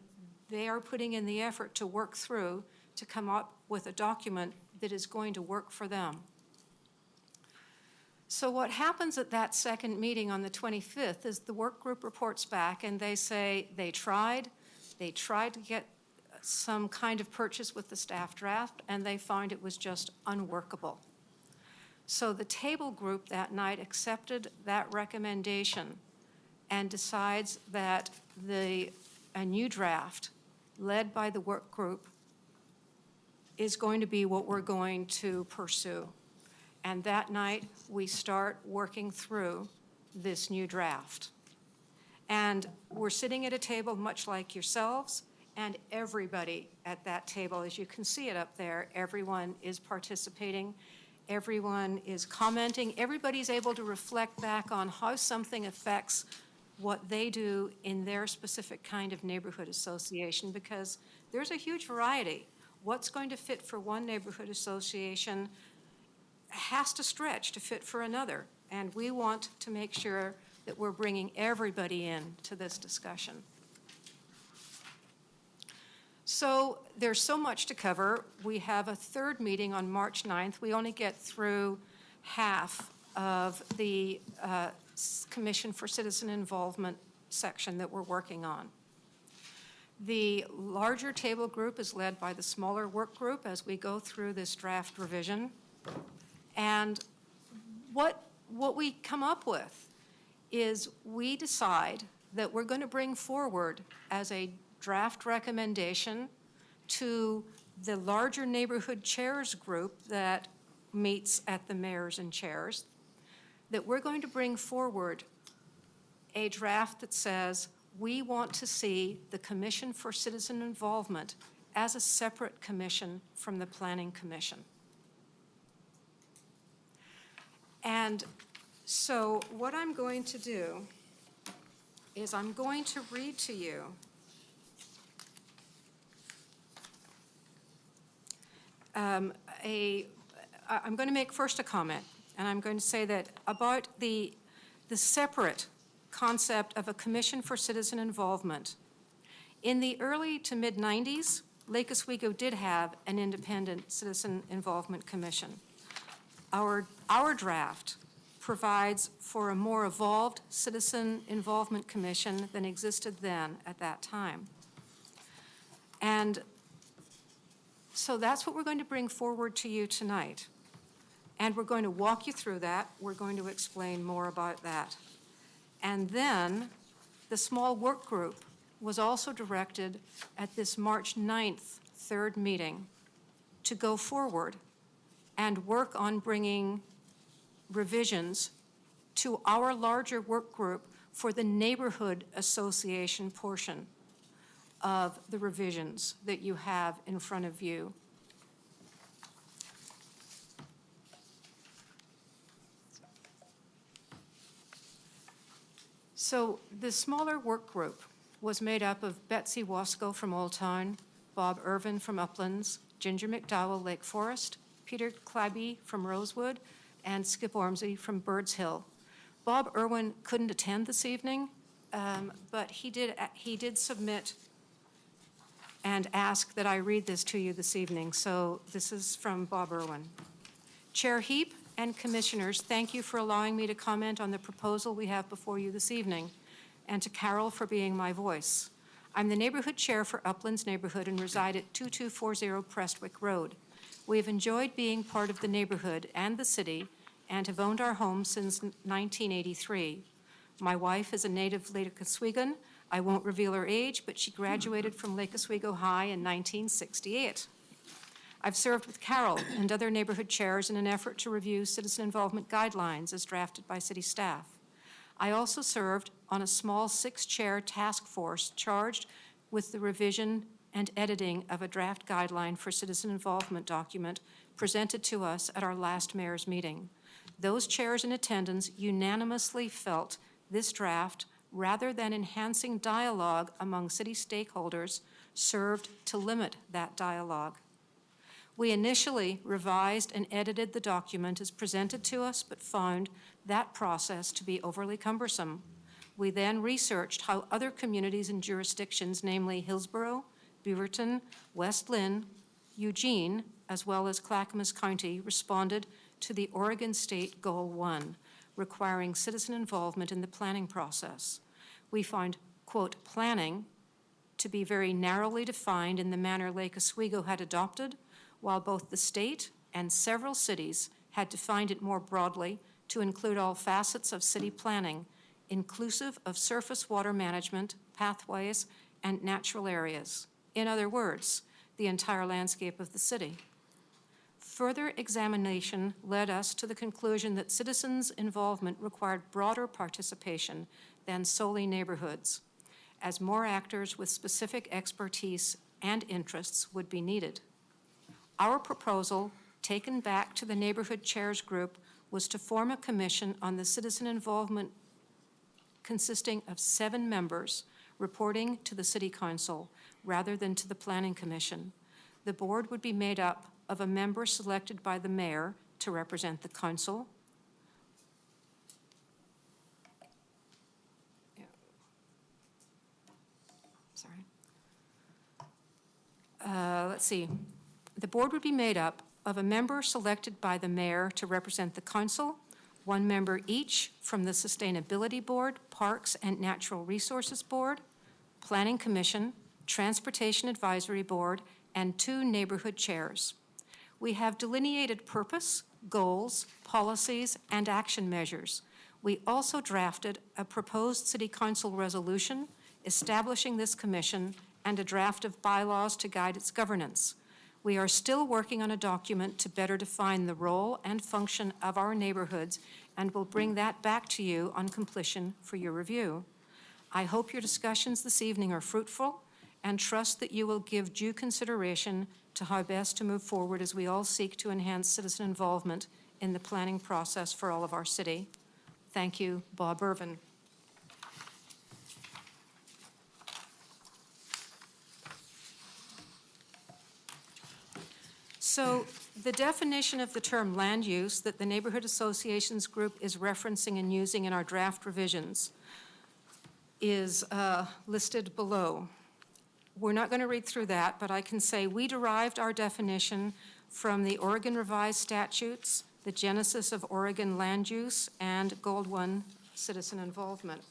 they are putting in the effort to work through to come up with a document that is going to work for them. So what happens at that second meeting on the 25th is the work group reports back and they say they tried to get some kind of purchase with the staff draft, and they find it was just unworkable. So the table group that night accepted that recommendation and decides that a new draft led by the work group is going to be what we're going to pursue. And that night, we start working through this new draft. And we're sitting at a table much like yourselves, and everybody at that table, as you can see it up there, everyone is participating, everyone is commenting, everybody's able to reflect back on how something affects what they do in their specific kind of neighborhood association, because there's a huge variety. What's going to fit for one neighborhood association has to stretch to fit for another, and we want to make sure that we're bringing everybody in to this discussion. So there's so much to cover. We have a third meeting on March 9th. We only get through half of the Commission for Citizen Involvement section that we're working on. The larger table group is led by the smaller work group as we go through this draft revision. And what we come up with is we decide that we're going to bring forward as a draft recommendation to the larger neighborhood chairs group that meets at the mayors and chairs, that we're going to bring forward a draft that says we want to see the Commission for Citizen Involvement as a separate commission from the Planning Commission. And so what I'm going to do is I'm going to read to you I'm going to make first a comment, and I'm going to say that about the separate concept of a Commission for Citizen Involvement. In the early to mid-90s, Lake Oswego did have an independent Citizen Involvement Commission. Our draft provides for a more evolved Citizen Involvement Commission than existed then at that time. And so that's what we're going to bring forward to you tonight. And we're going to walk you through that. We're going to explain more about that. And then the small work group was also directed at this March 9th third meeting to go forward and work on bringing revisions to our larger work group for the neighborhood association portion of the revisions that you have in front of you. So the smaller work group was made up of Betsy Wasco from Old Town, Bob Irvin from Uplands, Ginger McDowell, Lake Forest, Peter Claby from Rosewood, and Skip Ormsey from Birds Hill. Bob Irwin couldn't attend this evening, but he did submit and ask that I read this to you this evening. So this is from Bob Irwin. Chair Heap and Commissioners, thank you for allowing me to comment on the proposal we have before you this evening, and to Carol for being my voice. I'm the neighborhood chair for Uplands Neighborhood and reside at 2240 Prestwick Road. We have enjoyed being part of the neighborhood and the city and have owned our home since 1983. My wife is a native Lake Oswegan. I won't reveal her age, but she graduated from Lake Oswego High in 1968. I've served with Carol and other neighborhood chairs in an effort to review citizen involvement guidelines as drafted by city staff. I also served on a small 6-chair task force charged with the revision and editing of a draft guideline for citizen involvement document presented to us at our last mayor's meeting. Those chairs in attendance unanimously felt this draft, rather than enhancing dialogue among city stakeholders, served to limit that dialogue. We initially revised and edited the document as presented to us, but found that process to be overly cumbersome. We then researched how other communities and jurisdictions, namely Hillsborough, Beaverton, West Lynn, Eugene, as well as Clackamas County, responded to the Oregon State Goal 1, requiring citizen involvement in the planning process. We find, quote, planning to be very narrowly defined in the manner Lake Oswego had adopted, while both the state and several cities had defined it more broadly to include all facets of city planning, inclusive of surface water management, pathways, and natural areas. In other words, the entire landscape of the city. Further examination led us to the conclusion that citizens' involvement required broader participation than solely neighborhoods, as more actors with specific expertise and interests would be needed. Our proposal, taken back to the Neighborhood Chairs Group, was to form a commission on the citizen involvement consisting of 7 members reporting to the City Council rather than to the Planning Commission. The board would be made up of a member selected by the mayor to represent the council. Let's see. The board would be made up of a member selected by the mayor to represent the council, 1 member each from the Sustainability Board, Parks and Natural Resources Board, Planning Commission, Transportation Advisory Board, and 2 neighborhood chairs. We have delineated purpose, goals, policies, and action measures. We also drafted a proposed City Council resolution establishing this commission and a draft of bylaws to guide its governance. We are still working on a document to better define the role and function of our neighborhoods, and will bring that back to you on completion for your review. I hope your discussions this evening are fruitful, and trust that you will give due consideration to how best to move forward as we all seek to enhance citizen involvement in the planning process for all of our city. Thank you, Bob Irvin. So the definition of the term land use that the Neighborhood Associations Group is referencing and using in our draft revisions is listed below. We're not going to read through that, but I can say we derived our definition from the Oregon Revised Statutes, the Genesis of Oregon Land Use, and Gold 1 Citizen Involvement.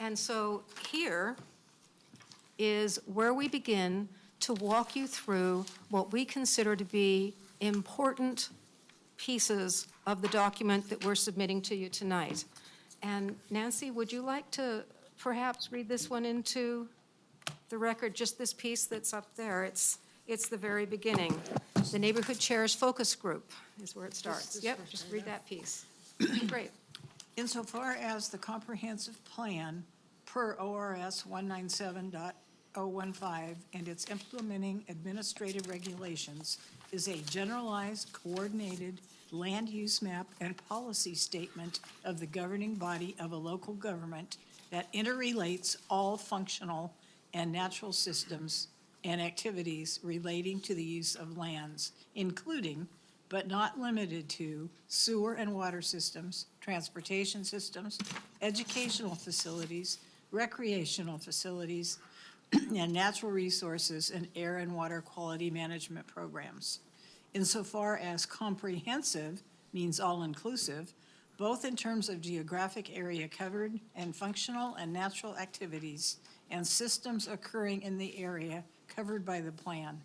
And so here is where we begin to walk you through what we consider to be important pieces of the document that we're submitting to you tonight. And Nancy, would you like to perhaps read this one into the record, just this piece that's up there? It's the very beginning. The Neighborhood Chairs Focus Group is where it starts. Yep, just read that piece. Great. Insofar as the comprehensive plan per ORS 197.015 and its implementing administrative regulations is a generalized, coordinated land use map and policy statement of the governing body of a local government that interrelates all functional and natural systems and activities relating to the use of lands, including but not limited to sewer and water systems, transportation systems, educational facilities, recreational facilities, and natural resources and air and water quality management programs. Insofar as comprehensive means all-inclusive, both in terms of geographic area covered and functional and natural activities and systems occurring in the area covered by the plan.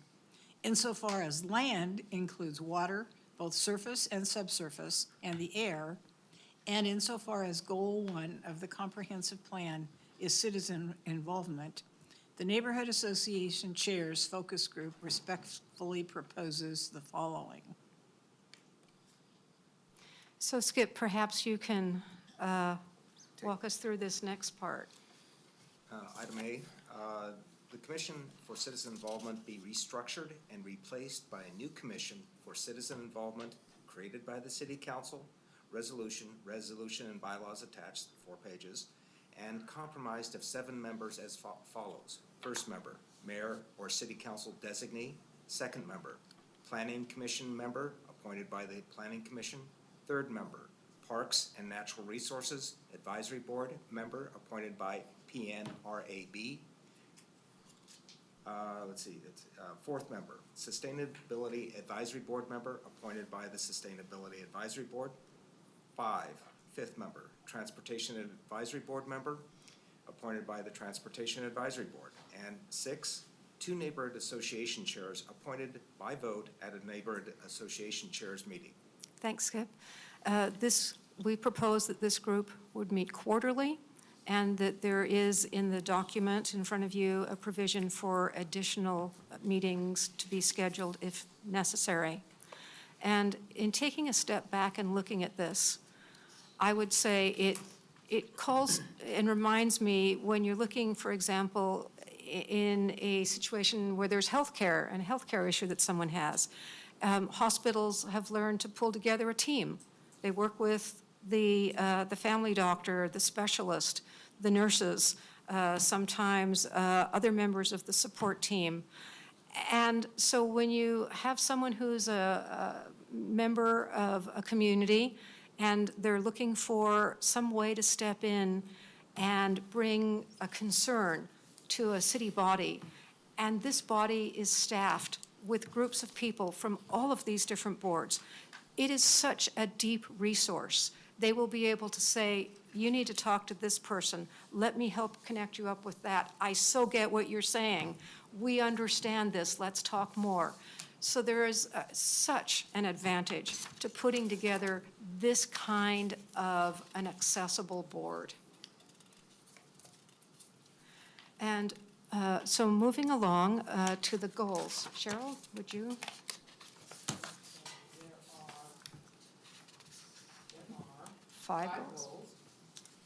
Insofar as land includes water, both surface and subsurface, and the air, and insofar as Goal 1 of the comprehensive plan is citizen involvement, The Neighborhood Association Chairs Focus Group respectfully proposes the following. So Skip, perhaps you can walk us through this next part. Item A, the Commission for Citizen Involvement be restructured and replaced by a new commission for citizen involvement created by the City Council, resolution and bylaws attached, 4 pages, and comprised of 7 members as follows. First member, mayor or City Council designee. Second member, Planning Commission member appointed by the Planning Commission. Third member, Parks and Natural Resources Advisory Board member appointed by PNRAB. Fourth member, Sustainability Advisory Board member appointed by the Sustainability Advisory Board. Fifth member, Transportation Advisory Board member appointed by the Transportation Advisory Board. And 6, 2 neighborhood association chairs appointed by vote at a neighborhood association chairs meeting. Thanks, Skip. We propose that this group would meet quarterly, and that there is in the document in front of you a provision for additional meetings to be scheduled if necessary. And in taking a step back and looking at this, I would say it calls and reminds me when you're looking, for example, in a situation where there's healthcare and a healthcare issue that someone has. Hospitals have learned to pull together a team. They work with the family doctor, the specialist, the nurses, sometimes other members of the support team. And so when you have someone who's a member of a community and they're looking for some way to step in and bring a concern to a city body, and this body is staffed with groups of people from all of these different boards, it is such a deep resource. They will be able to say, you need to talk to this person. Let me help connect you up with that. I so get what you're saying. We understand this. Let's talk more. So there is such an advantage to putting together this kind of an accessible board. And so moving along to the goals. Cheryl, would you? Five goals.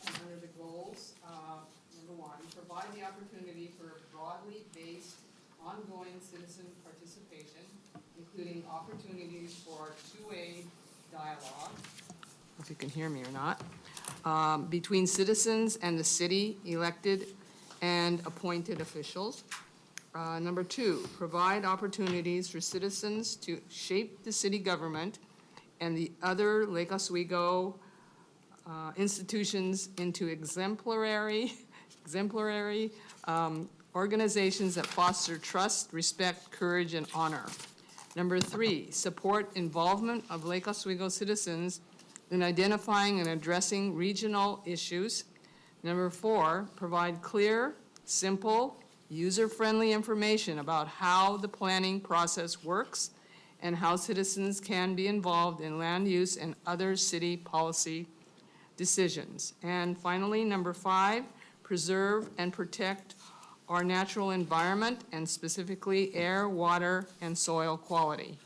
And under the goals, number 1, provide the opportunity for broadly based ongoing citizen participation, including opportunities for two-way dialogue, if you can hear me or not, between citizens and the city, elected and appointed officials. Number 2, provide opportunities for citizens to shape the city government and the other Lake Oswego institutions into exemplary organizations that foster trust, respect, courage, and honor. Number 3, support involvement of Lake Oswego citizens in identifying and addressing regional issues. Number 4, provide clear, simple, user-friendly information about how the planning process works and how citizens can be involved in land use and other city policy decisions. And finally, number 5, preserve and protect our natural environment, and specifically air, water, and soil quality.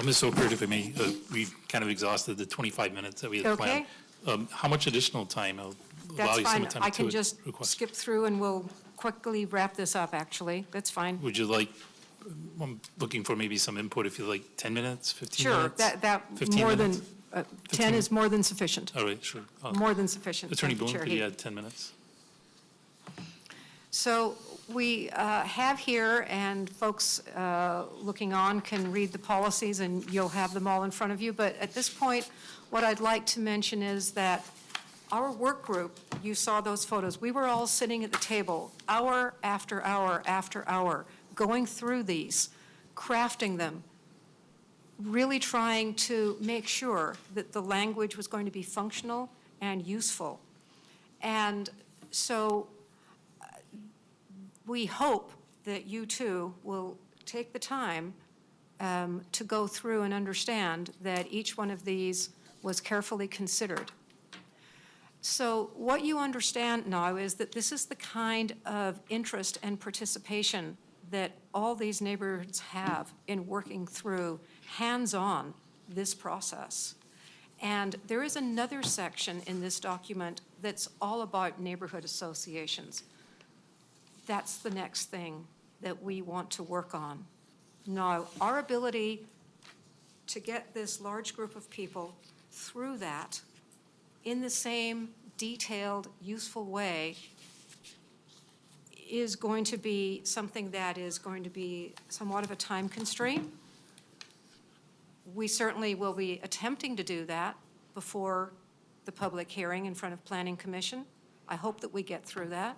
Ms. Oakert, if I may, we've kind of exhausted the 25 minutes that we had planned. How much additional time? I'll allow That's you some fine. time I to can just request. skip through and we'll quickly wrap this up, actually. That's fine. Would you like, I'm looking for maybe some input, if you like 10 minutes, 15 Sure, minutes? that 15 more than, minutes? 10 is more than sufficient. All right, sure. More than sufficient. Attorney Thank you, Boone, Chair could you Heath. add 10 minutes? So we have here, and folks looking on can read the policies, and you'll have them all in front of you. But at this point, what I'd like to mention is that our work group, you saw those photos, we were all sitting at the table hour after hour after hour, going through these, crafting them, really trying to make sure that the language was going to be functional and useful. And so we hope that you too will take the time to go through and understand that each one of these was carefully considered. So what you understand now is that this is the kind of interest and participation that all these neighborhoods have in working through hands-on this process. And there is another section in this document that's all about neighborhood associations. That's the next thing that we want to work on. Now, our ability to get this large group of people through that in the same detailed, useful way is going to be something that is going to be somewhat of a time constraint. We certainly will be attempting to do that before the public hearing in front of Planning Commission. I hope that we get through that.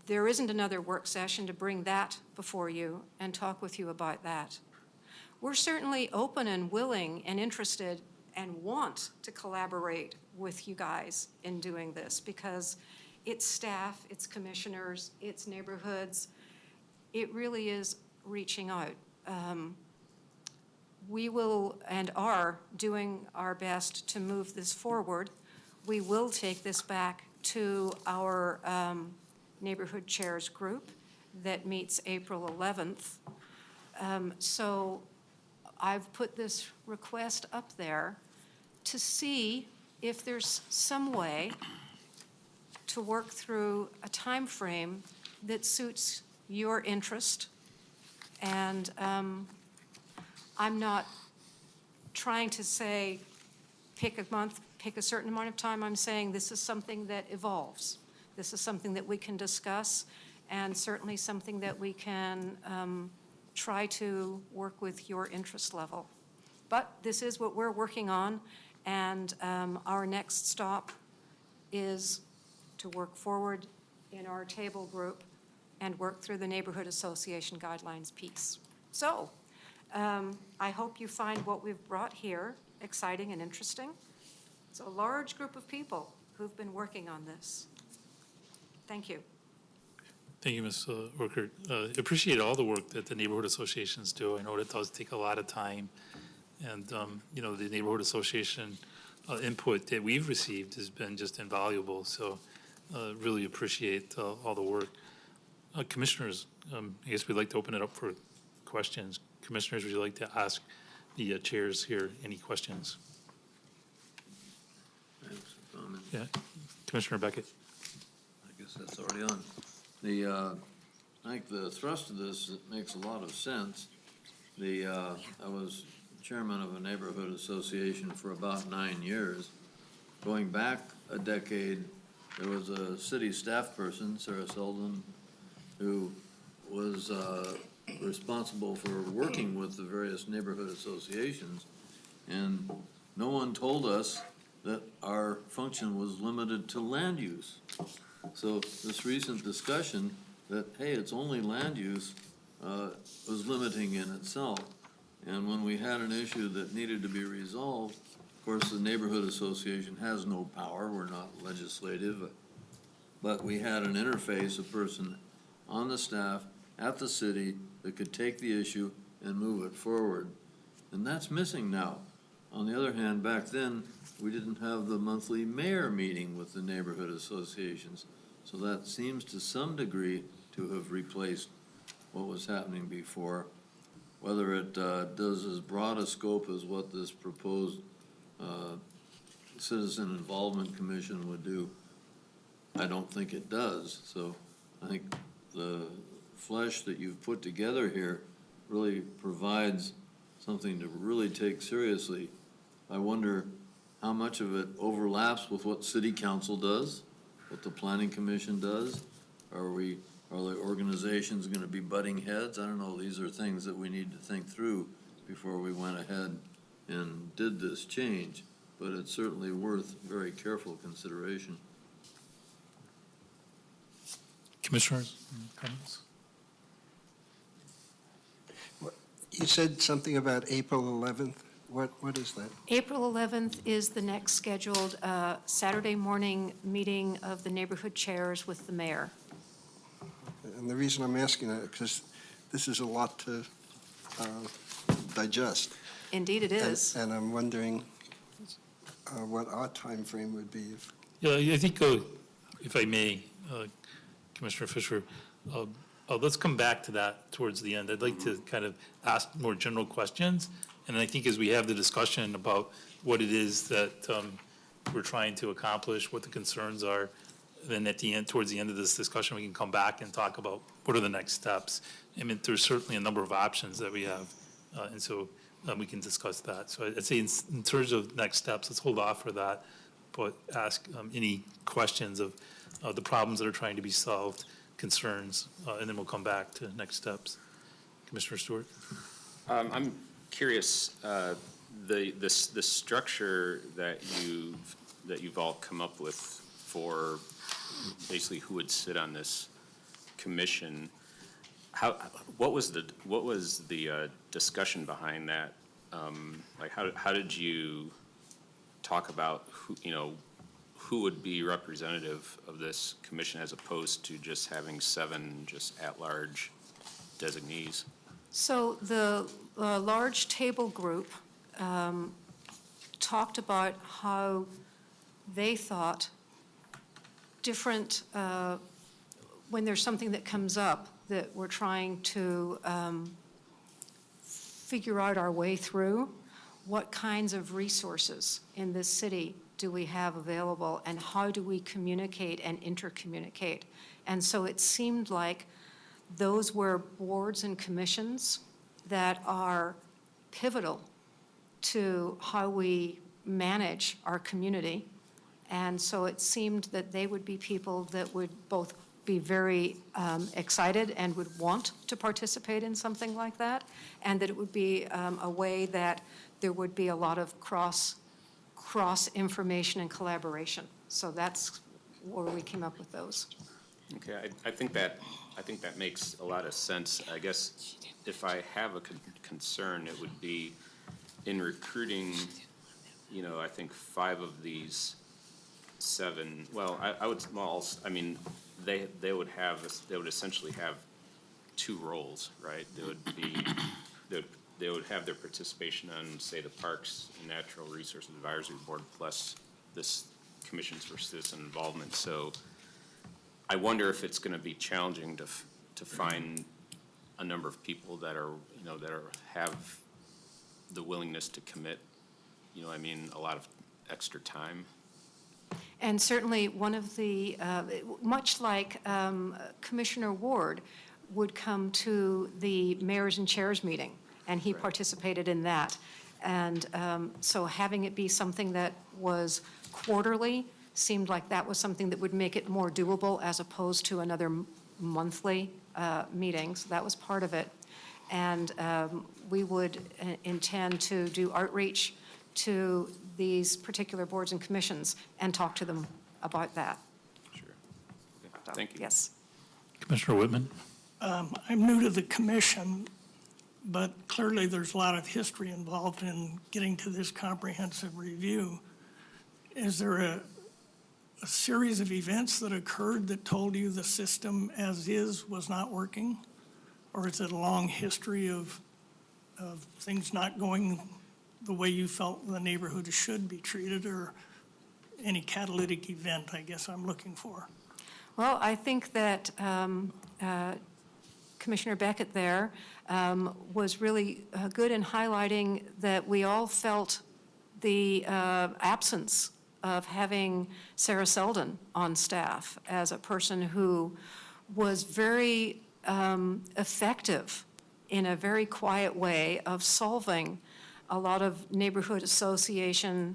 There isn't another work session to bring that before you and talk with you about that. We're certainly open and willing and interested and want to collaborate with you guys in doing this because it's staff, it's commissioners, it's neighborhoods. It really is reaching out. We will and are doing our best to move this forward. We will take this back to our neighborhood chairs group that meets April 11th. So I've put this request up there to see if there's some way to work through a time frame that suits your interest. And I'm not trying to say pick a month, pick a certain amount of time. I'm saying this is something that evolves. This is something that we can discuss and certainly something that we can try to work with your interest level. But this is what we're working on, and our next stop is to work forward in our table group and work through the neighborhood association guidelines piece. So I hope you find what we've brought here exciting and interesting. It's a large group of people who've been working on this. Thank you. Thank you, Ms. Urquhart. Appreciate all the work that the neighborhood associations do. I know it does take a lot of time. And, you know, the neighborhood association input that we've received has been just invaluable. So really appreciate all the work. Commissioners, I guess we'd like to open it up for questions. Commissioners, would you like to ask the chairs here any questions? Thanks for comment. Yeah, Commissioner Beckett. I guess that's already on. I think the thrust of this, it makes a lot of sense. I was chairman of a neighborhood association for about 9 years. Going back a decade, there was a city staff person, Sarah Selden, who was responsible for working with the various neighborhood associations. And no one told us that our function was limited to land use. So this recent discussion that, hey, it's only land use, was limiting in itself. And when we had an issue that needed to be resolved, of course, the neighborhood association has no power, we're not legislative, but we had an interface, a person on the staff at the city that could take the issue and move it forward. And that's missing now. On the other hand, back then, we didn't have the monthly mayor meeting with the neighborhood associations. So that seems to some degree to have replaced what was happening before. Whether it does as broad a scope as what this proposed Citizen Involvement Commission would do, I don't think it does. So I think the flesh that you've put together here really provides something to really take seriously. I wonder how much of it overlaps with what City Council does, what the Planning Commission does. Are the organizations going to be butting heads? I don't know. These are things that we need to think through before we went ahead and did this change, but it's certainly worth very careful consideration. Commissioners, comments? You said something about April 11th. What is that? April 11th is the next scheduled Saturday morning meeting of the neighborhood chairs with the mayor. And the reason I'm asking that, because this is a lot to digest. Indeed it is. And I'm wondering, what our time frame would be if Yeah, I think, if I may, Commissioner Fisher, let's come back to that towards the end. I'd like to kind of ask more general questions. And I think as we have the discussion about what it is that we're trying to accomplish, what the concerns are, then at the end, towards the end of this discussion, we can come back and talk about what are the next steps. I mean, there's certainly a number of options that we have, and so we can discuss that. So I'd say in terms of next steps, let's hold off for that, but ask any questions of the problems that are trying to be solved, concerns, and then we'll come back to next steps. Commissioner Stewart? I'm curious, the structure that you've all come up with for basically who would sit on this commission, what was the discussion behind that? Like how did you talk about who would be representative of this commission as opposed to just having 7 just at-large designees? So the large table group talked about how they thought different, when there's something that comes up that we're trying to figure out our way through, what kinds of resources in this city do we have available, and how do we communicate and intercommunicate? And so it seemed like those were boards and commissions that are pivotal to how we manage our community. And so it seemed that they would be people that would both be very excited and would want to participate in something like that, and that it would be a way that there would be a lot of cross information and collaboration. So that's where we came up with those. Okay, I think that makes a lot of sense. I guess if I have a concern, it would be in recruiting, I think 5 of these 7, they would essentially have 2 roles, right? They would have their participation on, say, the Parks and Natural Resources Advisory Board plus this Commissions for Citizen Involvement. So I wonder if it's going to be challenging to find a number of people that have the willingness to commit, a lot of extra time. And certainly one of the, much like Commissioner Ward would come to the mayors and chairs meeting, and he participated in that. And so having it be something that was quarterly seemed like that was something that would make it more doable as opposed to another monthly meeting. So that was part of it. And we would intend to do outreach to these particular boards and commissions and talk to them about that. Sure. Okay. Thank you. Yes. Commissioner Whitman? I'm new to the commission, but clearly there's a lot of history involved in getting to this comprehensive review. Is there a series of events that occurred that told you the system as is was not working? Or is it a long history of things not going the way you felt the neighborhood should be treated, or any catalytic event, I guess I'm looking for? Well, I think that Commissioner Beckett there was really good in highlighting that we all felt the absence of having Sarah Selden on staff as a person who was very effective in a very quiet way of solving a lot of neighborhood association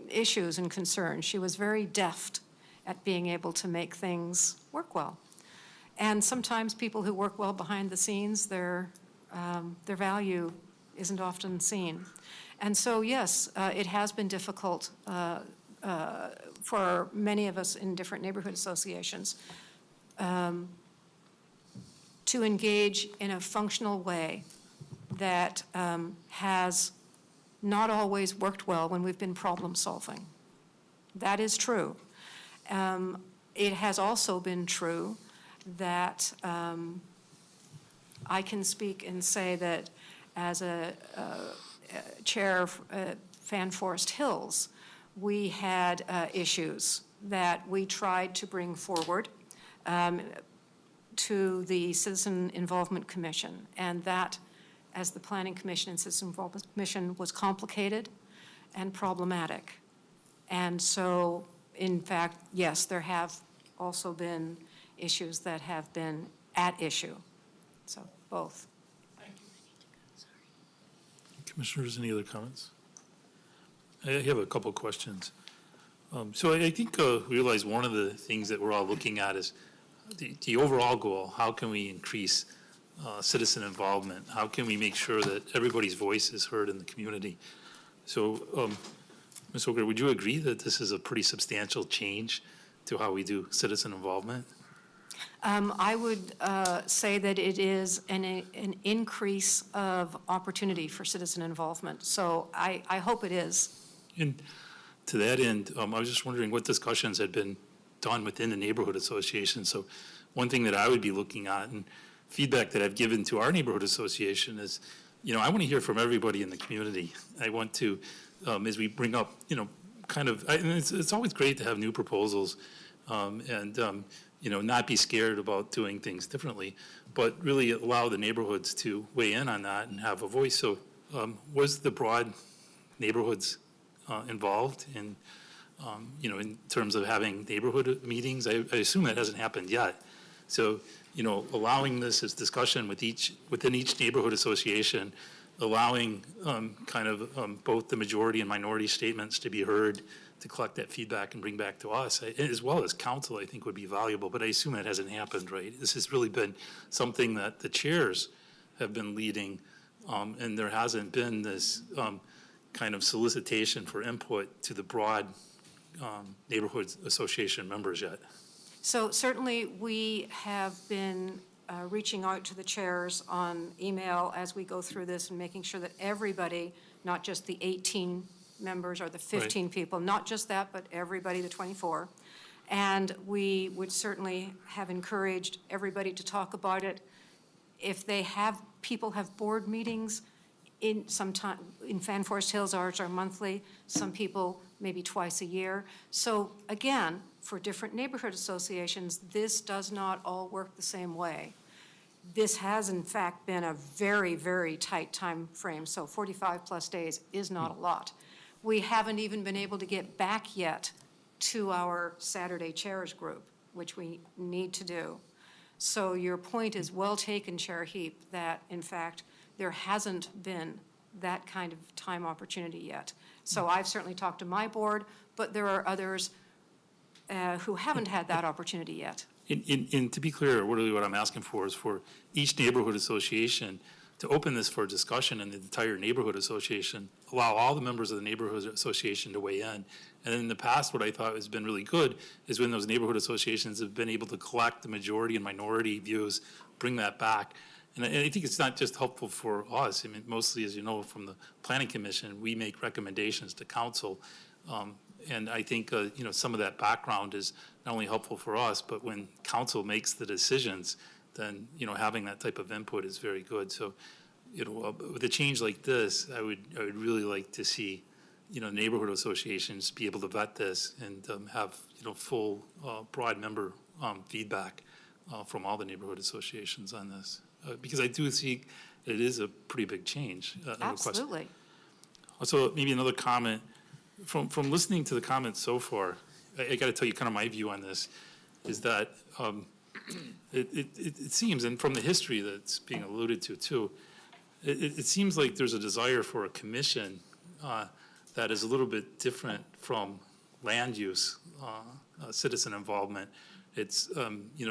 issues and concerns. She was very deft at being able to make things work well. And sometimes people who work well behind the scenes, their value isn't often seen. And so, yes, it has been difficult for many of us in different neighborhood associations to engage in a functional way that has not always worked well when we've been problem solving. That is true. It has also been true that I can speak and say that as a chair Fan Forest Hills, we had issues that we tried to bring forward to the Citizen Involvement Commission, and that, as the Planning Commission and Citizen Involvement Commission, was complicated and problematic. And so, in fact, yes, there have also been issues that have been at issue. So, both. Commissioners, any other comments? I have a couple of questions. So I think realize one of the things that we're all looking at is the overall goal. How can we increase citizen involvement? How can we make sure that everybody's voice is heard in the community? So, Ms. Oger, would you agree that this is a pretty substantial change to how we do citizen involvement? I would say that it is an increase of opportunity for citizen involvement. So I hope it is. And to that end, I was just wondering what discussions had been done within the neighborhood association. So one thing that I would be looking at, and feedback that I've given to our neighborhood association is, I want to hear from everybody in the community. I want to, as we bring up, kind of, and it's always great to have new proposals and not be scared about doing things differently, but really allow the neighborhoods to weigh in on that and have a voice. So was the broad neighborhoods involved in, in terms of having neighborhood meetings? I assume that hasn't happened yet. So, allowing this as discussion within each neighborhood association, allowing both the majority and minority statements to be heard, to collect that feedback and bring back to us, as well as council, I think would be valuable. But I assume that hasn't happened, right? This has really been something that the chairs have been leading, and there hasn't been this kind of solicitation for input to the broad neighborhood association members yet. So certainly, we have been reaching out to the chairs on email as we go through this and making sure that everybody, not just the 18 members or the 15 Right. people, not just that, but everybody, the 24. And we would certainly have encouraged everybody to talk about it. If people have board meetings, in Fan Forest Hills, ours are monthly, some people maybe twice a year. So again, for different neighborhood associations, this does not all work the same way. This has in fact been a very, very tight time frame, so 45 plus days is not a lot. We haven't even been able to get back yet to our Saturday chairs group, which we need to do. So your point is well taken, Chair Heap, that in fact, there hasn't been that kind of time opportunity yet. So I've certainly talked to my board, but there are others who haven't had that opportunity yet. And to be clear, really what I'm asking for is for each neighborhood association to open this for discussion in the entire neighborhood association, allow all the members of the neighborhood association to weigh in. And in the past, what I thought has been really good is when those neighborhood associations have been able to collect the majority and minority views, bring that back. And I think it's not just helpful for us. I mean, mostly, as you know, from the Planning Commission, we make recommendations to council. And I think, some of that background is not only helpful for us, but when council makes the decisions, then, having that type of input is very good. So, with a change like this, I would really like to see, neighborhood associations be able to vet this and have, full broad member feedback from all the neighborhood associations on this. Because I do see it is a pretty big change. Absolutely. Also, maybe another comment. From listening to the comments so far, I got to tell you kind of my view on this, is that it seems, and from the history that's being alluded to too, it seems like there's a desire for a commission that is a little bit different from land use, citizen involvement. It's,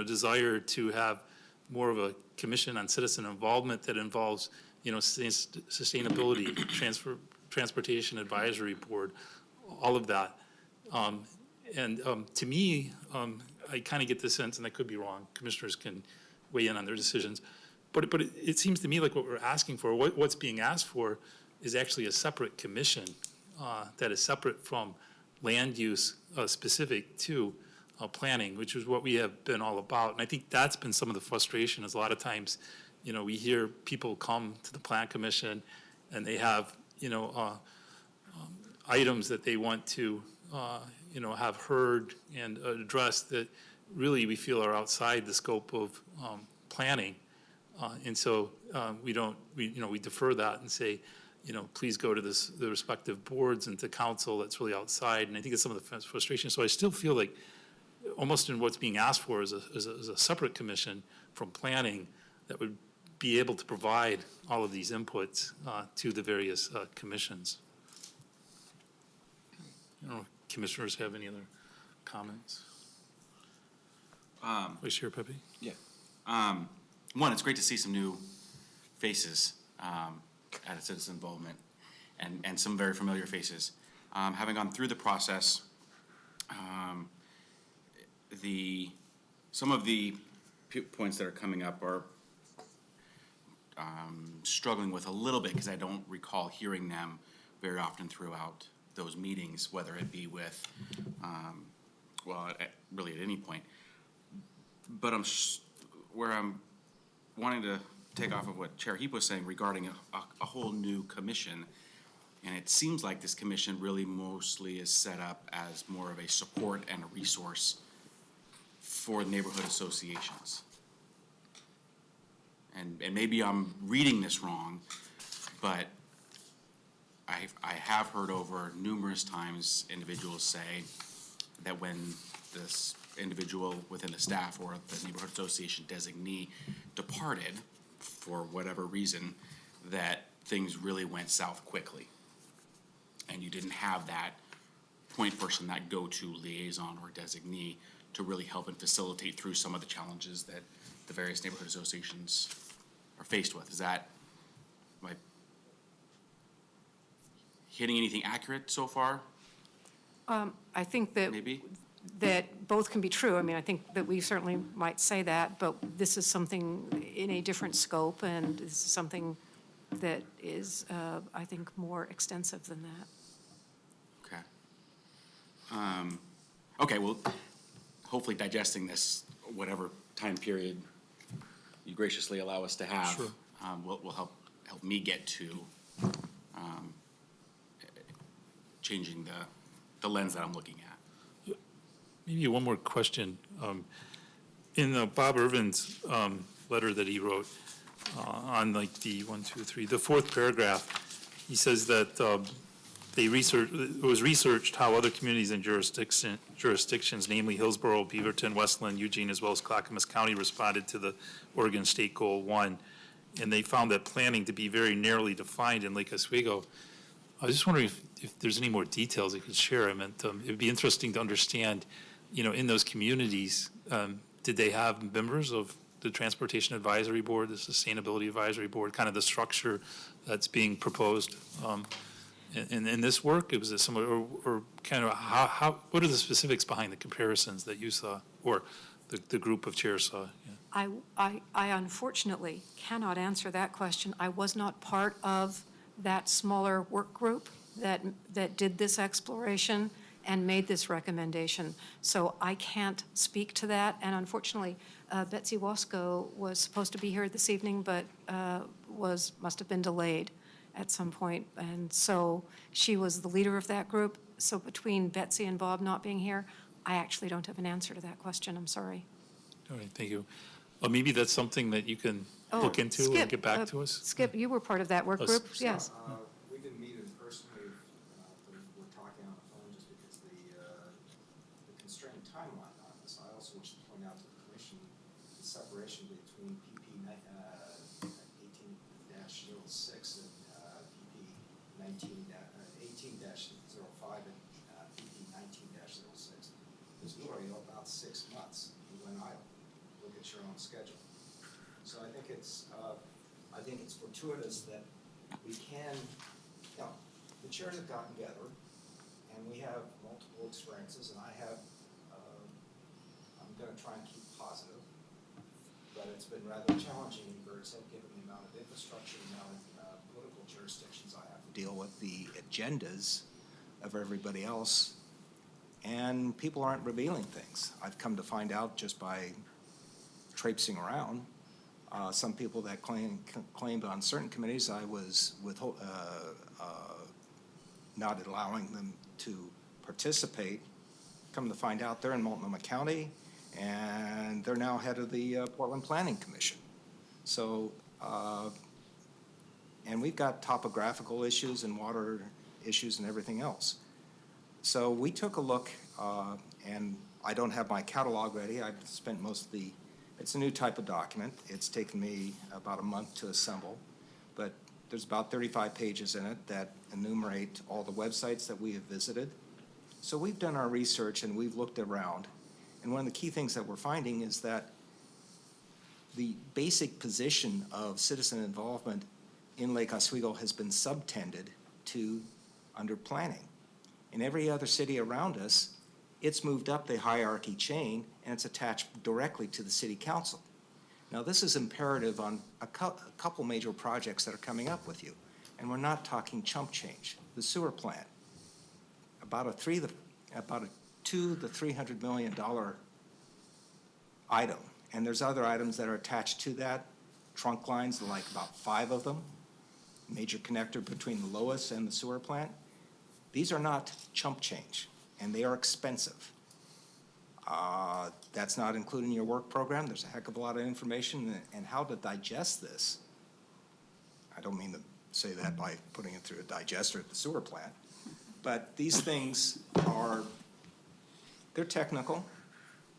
desire to have more of a commission on citizen involvement that involves, sustainability, transportation advisory board, all of that. To me, I kind of get the sense, and I could be wrong, commissioners can weigh in on their decisions, but it seems to me like what we're asking for, what's being asked for is actually a separate commission that is separate from land use specific to planning, which is what we have been all about. And I think that's been some of the frustration, is a lot of times, we hear people come to the Plan Commission and they have, items that they want to, you know, have heard and addressed that really we feel are outside the scope of planning. And so we don't, you know, we defer that and say, you know, please go to the respective boards and to council that's really outside. And I think it's some of the frustration. So I still feel like almost in what's being asked for is a separate commission from planning that would be able to provide all of these inputs to the various commissions. I don't know if commissioners have any other comments? Vice Chair Pepe? Yeah. One, it's great to see some new faces at citizen involvement and some very familiar faces. Having gone through the process, some of the points that are coming up are struggling with a little bit because I don't recall hearing them very often throughout those meetings, whether it be with, really at any point. But where I'm wanting to take off of what Chair Heap was saying regarding a whole new commission, and it seems like this commission really mostly is set up as more of a support and a resource for neighborhood associations. And maybe I'm reading this wrong, but I have heard over numerous times individuals say that when this individual within the staff or the neighborhood association designee departed for whatever reason, that things really went south quickly. And you didn't have that point person, that go-to liaison or designee to really help and facilitate through some of the challenges that the various neighborhood associations are faced with. Is that, am I hitting anything accurate so far? I think that Maybe? that both can be true. I mean, I think that we certainly might say that, but this is something in a different scope, and this is something that is, I think, more extensive than that. Okay. Okay, well, hopefully digesting this, whatever time period you graciously allow us to have, Sure. Will help me get to changing the lens that I'm looking at. Maybe one more question. In Bob Irvin's letter that he wrote on like the the fourth paragraph, he says that it was researched how other communities and jurisdictions, namely Hillsborough, Beaverton, Westland, Eugene, as well as Clackamas County, responded to the Oregon State Goal 1. And they found that planning to be very narrowly defined in Lake Oswego. I was just wondering if there's any more details you could share. I meant it would be interesting to understand, you know, in those communities, did they have members of the Transportation Advisory Board, the Sustainability Advisory Board, kind of the structure that's being proposed in this work? Was it similar, or kind of what are the specifics behind the comparisons that you saw, or the group of chairs saw? Yeah. I unfortunately cannot answer that question. I was not part of that smaller work group that did this exploration and made this recommendation. So I can't speak to that. And unfortunately, Betsy Wasco was supposed to be here this evening, but must have been delayed at some point. And so she was the leader of that group. So between Betsy and Bob not being here, I actually don't have an answer to that question. I'm sorry. All right, thank you. Maybe that's something that you can look into Skip, and get back to us. Skip, you were part of that work group? Yes. We didn't meet in person, we're talking on the phone just because the constrained timeline on this. I also wish to point out to the commission the separation between PP 18-06 and PP 18-05 and PP 19-06. There's literally about 6 months you went idle. Look at your own schedule. So I think it's fortuitous that we can, you know, the chairs have gotten together, and we have multiple experiences, and I'm going to try and keep positive, but it's been rather challenging in Birds Head given the amount of infrastructure, the amount of political jurisdictions I have to deal with, the agendas of everybody else, and people aren't revealing things. I've come to find out just by traipsing around. Some people that claimed on certain committees I was not allowing them to participate. Come to find out, they're in Multnomah County, and they're now head of the Portland Planning Commission. So, and we've got topographical issues and water issues and everything else. So we took a look, and I don't have my catalog ready. I've spent most of the, it's a new type of document. It's taken me about a month to assemble, but there's about 35 pages in it that enumerate all the websites that we have visited. So we've done our research and we've looked around. And one of the key things that we're finding is that the basic position of citizen involvement in Lake Oswego has been subtended to under planning. In every other city around us, it's moved up the hierarchy chain and it's attached directly to the city council. Now, this is imperative on a couple major projects that are coming up with you. And we're not talking chump change. The sewer plant, about a $200 to $300 million item. And there's other items that are attached to that, trunk lines, like about 5 of them, major connector between the Lois and the sewer plant. These are not chump change, and they are expensive. That's not included in your work program. There's a heck of a lot of information, and how to digest this. I don't mean to say that by putting it through a digester at the sewer plant, but these things are, they're technical,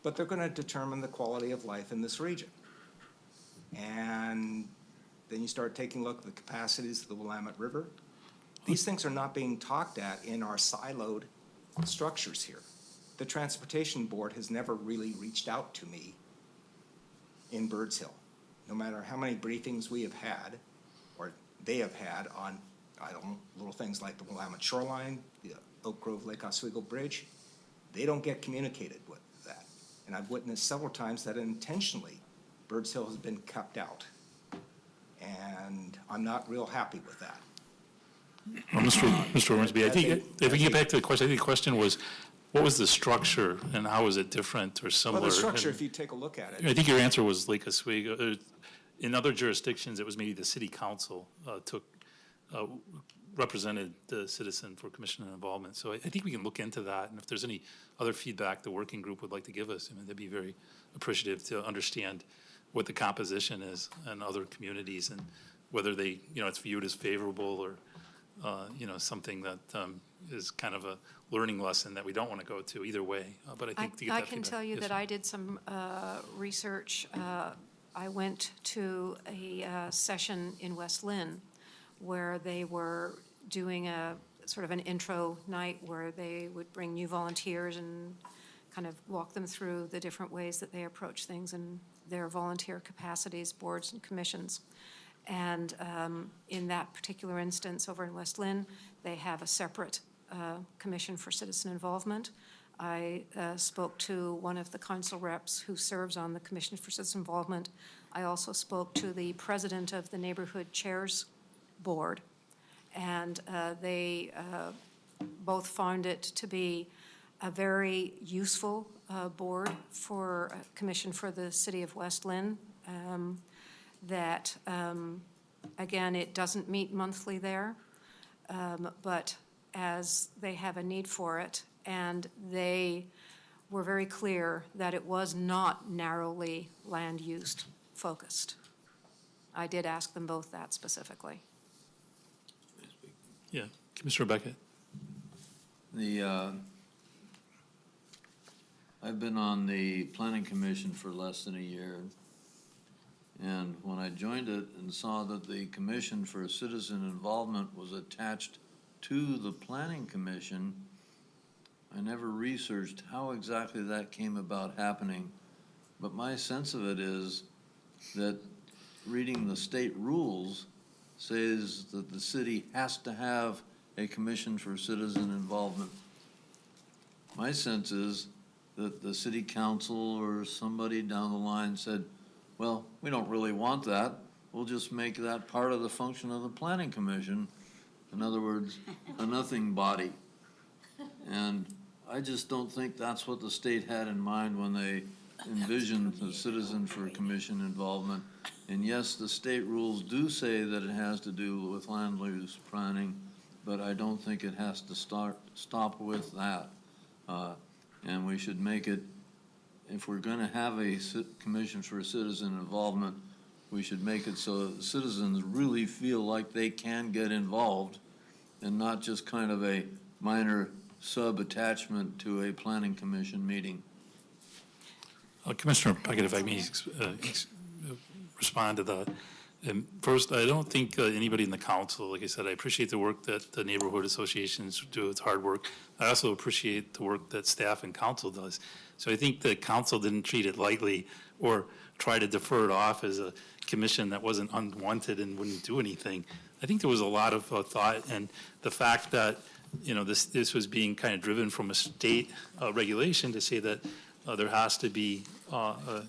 but they're going to determine the quality of life in this region. And then you start taking a look at the capacities of the Willamette River. These things are not being talked at in our siloed structures here. The Transportation Board has never really reached out to me in Birds Hill. No matter how many briefings we have had, or they have had on, I don't know, little things like the Willamette Shoreline, the Oak Grove Lake Oswego Bridge, they don't get communicated with that. And I've witnessed several times that intentionally Birds Hill has been kept out. And I'm not real happy with that. Well, Mr. Ormsby, I think if we get back to the question, I think the question was, what was the structure and how was it different or similar? Well, the structure, And if you take a look at it. I think your answer was Lake Oswego. In other jurisdictions, it was maybe the city council represented the citizen for commission and involvement. So I think we can look into that. And if there's any other feedback the working group would like to give us, I mean, they'd be very appreciative to understand what the composition is in other communities and whether they, it's viewed as favorable or, something that is kind of a learning lesson that we don't want to go to either way. But I think to get that I can feedback. tell you Yes, that sir. I did some research. I went to a session in West Lynn where they were doing a sort of an intro night where they would bring new volunteers and kind of walk them through the different ways that they approach things in their volunteer capacities, boards and commissions. And in that particular instance over in West Lynn, they have a separate commission for citizen involvement. I spoke to one of the council reps who serves on the Commission for Citizen Involvement. I also spoke to the president of the Neighborhood Chairs Board, and they both found it to be a very useful board for a commission for the city of West Lynn. Again, it doesn't meet monthly there, but as they have a need for it, and they were very clear that it was not narrowly land use focused. I did ask them both that specifically. Yeah, Commissioner Beckett. I've been on the planning commission for less than a year. And when I joined it and saw that the Commission for Citizen Involvement was attached to the Planning Commission, I never researched how exactly that came about happening. But my sense of it is that reading the state rules says that the city has to have a Commission for Citizen Involvement. My sense is that the city council or somebody down the line said, well, we don't really want that. We'll just make that part of the function of the planning commission. In other words, a nothing body. And I just don't think that's what the state had in mind when they envisioned the citizen for commission involvement. And yes, the state rules do say that it has to do with land use planning, but I don't think it has to stop with that. And we should make it, if we're gonna have a commission for citizen involvement, we should make it so that citizens really feel like they can get involved and not just kind of a minor sub-attachment to a planning commission meeting. Commissioner Puckett, if I may respond to that. First, I don't think anybody in the council, like I said, I appreciate the work that the neighborhood associations do. It's hard work. I also appreciate the work that staff and council does. So I think the council didn't treat it lightly or try to defer it off as a commission that wasn't unwanted and wouldn't do anything. I think there was a lot of thought, and the fact that, you know, this was being kind of driven from a state regulation to say that there has to be a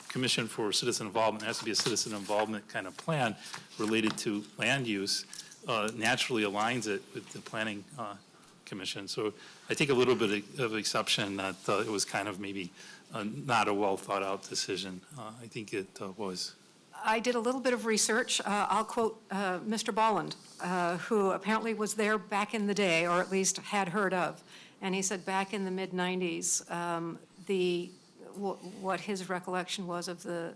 commission for citizen involvement, there has to be a citizen involvement kind of plan related to land use, naturally aligns it with the planning commission. So I take a little bit of exception that it was kind of maybe not a well thought out decision. I think it was. I did a little bit of research. I'll quote Mr. Bolland, who apparently was there back in the day, or at least had heard of. And he said back in the mid-'90s, what his recollection was of the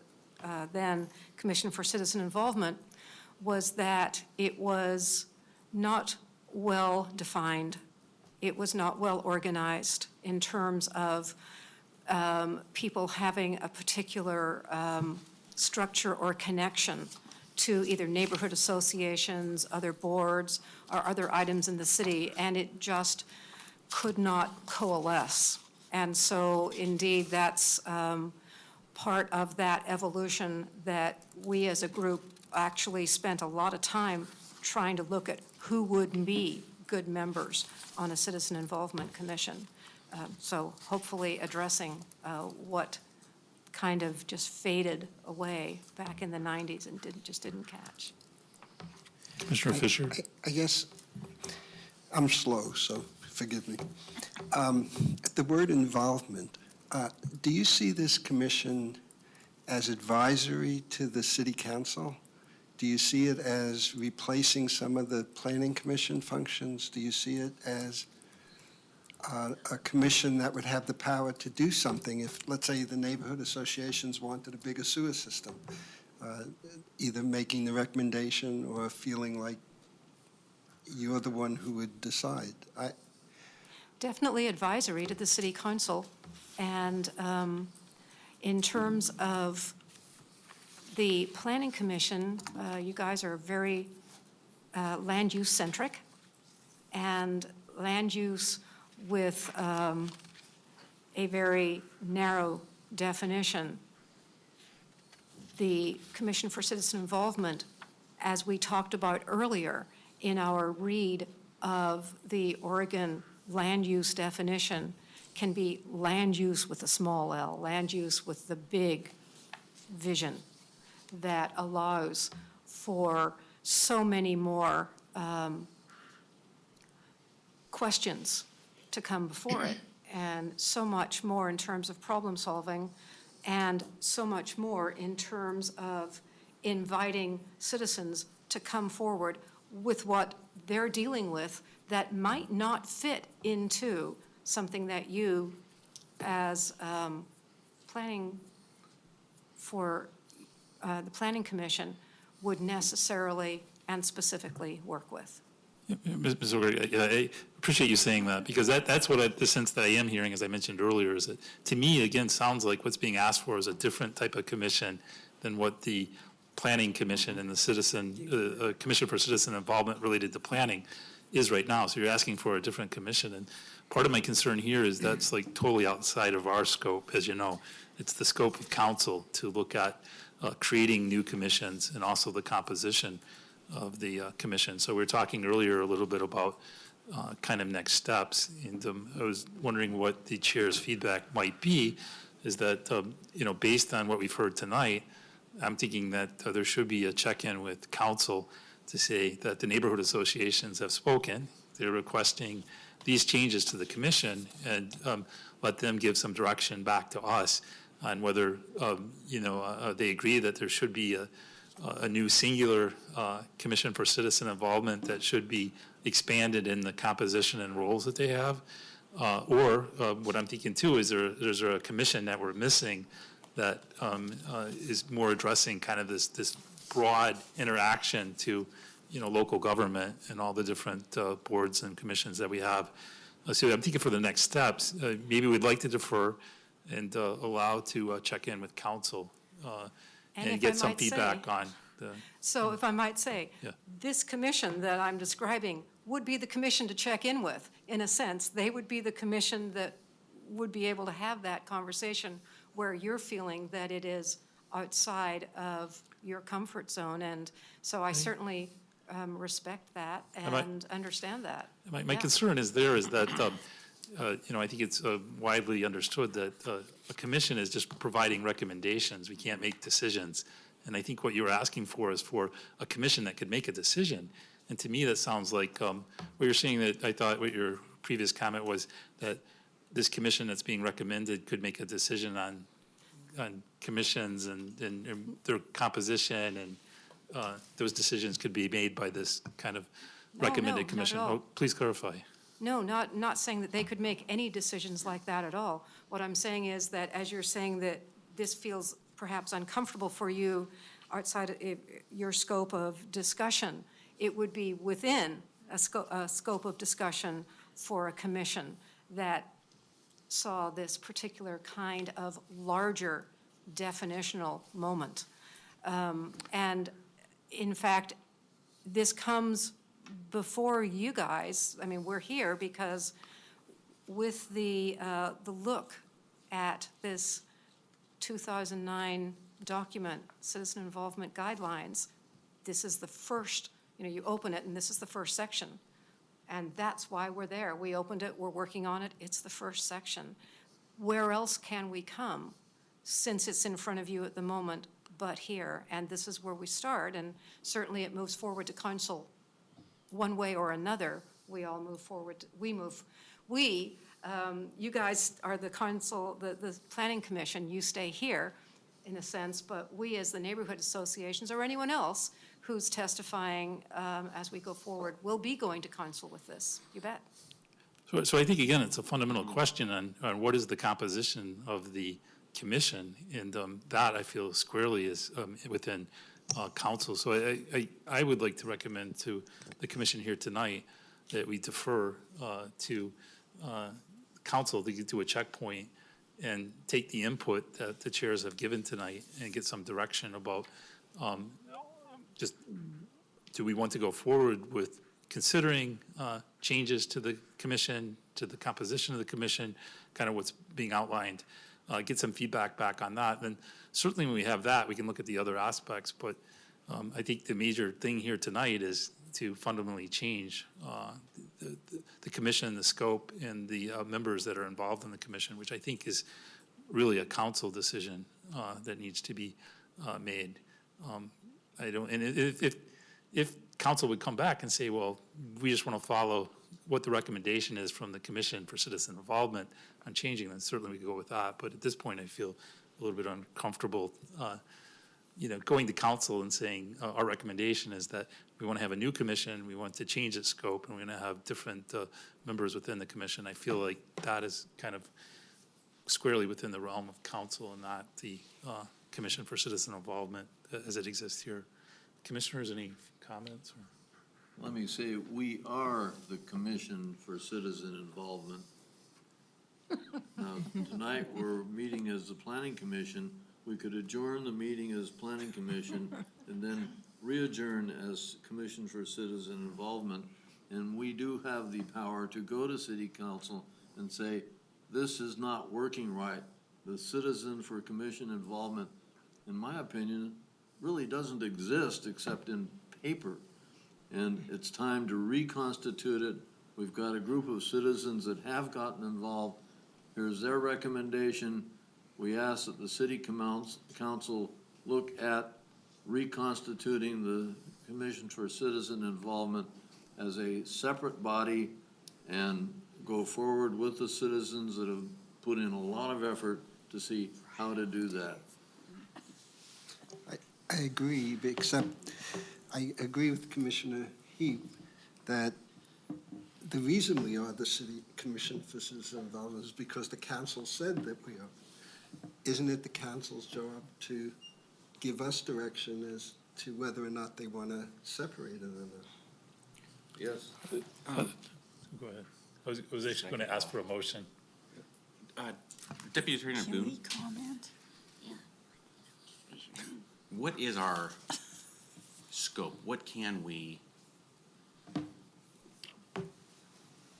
then Commission for Citizen Involvement was that it was not well defined. It was not well organized in terms of people having a particular structure or connection to either neighborhood associations, other boards, or other items in the city, and it just could not coalesce. And so indeed, that's part of that evolution that we as a group actually spent a lot of time trying to look at who would be good members on a citizen involvement commission. So hopefully addressing what kind of just faded away back in the 90s and just didn't catch. Commissioner Fisher? I guess I'm slow, so forgive me. The word involvement, do you see this commission as advisory to the city council? Do you see it as replacing some of the planning commission functions? Do you see it as a commission that would have the power to do something if, let's say, the neighborhood associations wanted a bigger sewer system, either making the recommendation or feeling like you're the one who would decide? Definitely advisory to the city council. And in terms of the planning commission, you guys are very land use centric, and land use with a very narrow definition. The Commission for Citizen Involvement, as we talked about earlier in our read of the Oregon land use definition, can be land use with a small l, land use with the big vision that allows for so many more questions to come before it, and so much more in terms of problem solving, and so much more in terms of inviting citizens to come forward with what they're dealing with that might not fit into something that you, as planning for the Planning Commission, would necessarily and specifically work with. Ms. O'Grady, I appreciate you saying that, because that's what the sense that I am hearing, as I mentioned earlier, is that, to me, again, sounds like what's being asked for is a different type of commission than what the Planning Commission and the Citizen, Commission for Citizen Involvement related to planning is right now. So you're asking for a different commission. And part of my concern here is that's like totally outside of our scope, as you know. It's the scope of council to look at creating new commissions and also the composition of the commission. So we were talking earlier a little bit about kind of next steps. And I was wondering what the chair's feedback might be, is that, based on what we've heard tonight, I'm thinking that there should be a check-in with council to say that the neighborhood associations have spoken. They're requesting these changes to the commission, and let them give some direction back to us on whether, they agree that there should be a new singular Commission for Citizen Involvement that should be expanded in the composition and roles that they have. Or what I'm thinking too is there's a commission that we're missing that is more addressing kind of this broad interaction to, local government and all the different boards and commissions that we have. So I'm thinking for the next steps, maybe we'd like to defer and allow to check in with council And and if I get some might say- feedback on the. So if I might say, Yeah. this commission that I'm describing would be the commission to check in with, in a sense. They would be the commission that would be able to have that conversation where you're feeling that it is outside of your comfort zone. And so I certainly respect that might- and understand that. My Yeah. concern is that, I think it's widely understood that a commission is just providing recommendations. We can't make decisions. And I think what you're asking for is for a commission that could make a decision. And to me, that sounds like what you're saying, that I thought what your previous comment was, that this commission that's being recommended could make a decision on commissions and their composition, and those decisions could be made by this kind of recommended not at commission. all. Oh, please clarify. No, not saying that they could make any decisions like that at all. What I'm saying is that as you're saying that this feels perhaps uncomfortable for you outside of your scope of discussion, it would be within a scope of discussion for a commission that saw this particular kind of larger definitional moment. And in fact, this comes before you guys. I mean, we're here because with the look at this 2009 document, Citizen Involvement Guidelines, this is the first, you open it and this is the first section. And that's why we're there. We opened it, we're working on it, it's the first section. Where else can we come since it's in front of you at the moment but here? And this is where we start, and certainly it moves forward to council one way or another. We all move forward, you guys are the council, the planning commission, you stay here in a sense, but we as the neighborhood associations or anyone else who's testifying as we go forward will be going to council with this, you bet. So I think, again, it's a fundamental question on what is the composition of the commission, and that I feel squarely is within council. So I would like to recommend to the commission here tonight that we defer to council to get to a checkpoint and take the input that the chairs have given tonight and get some direction about just, do we want to go forward with considering changes to the commission, to the composition of the commission, kind of what's being outlined, get some feedback back on that. Then certainly when we have that, we can look at the other aspects. But I think the major thing here tonight is to fundamentally change the commission, the scope, and the members that are involved in the commission, which I think is really a council decision that needs to be made. And if council would come back and say, well, we just want to follow what the recommendation is from the Commission for Citizen Involvement on changing, then certainly we could go with that. But at this point, I feel a little bit uncomfortable, going to council and saying our recommendation is that we want to have a new commission, we want to change its scope, and we're going to have different members within the commission. I feel like that is kind of squarely within the realm of council and not the Commission for Citizen Involvement as it exists here. Commissioners, any comments? Let me say, we are the Commission for Citizen Involvement. Now, tonight, we're meeting as the Planning Commission. We could adjourn the meeting as Planning Commission and then re-adjourn as Commission for Citizen Involvement. And we do have the power to go to City Council and say, this is not working right. The Citizen for Commission Involvement, in my opinion, really doesn't exist except in paper. And it's time to reconstitute it. We've got a group of citizens that have gotten involved. Here's their recommendation. We ask that the City Council look at reconstituting the Commission for Citizen Involvement as a separate body and go forward with the citizens that have put in a lot of effort to see how to do that. I agree, except I agree with Commissioner Heap that the reason we are the City Commission for Citizen Involvement is because the council said that we are. Isn't it the council's job to give us direction as to whether or not they want to separate it or not? Yes. Go ahead. I was actually going to ask for a motion. Deputy Attorney Can Boone, we comment? what is our scope? What can we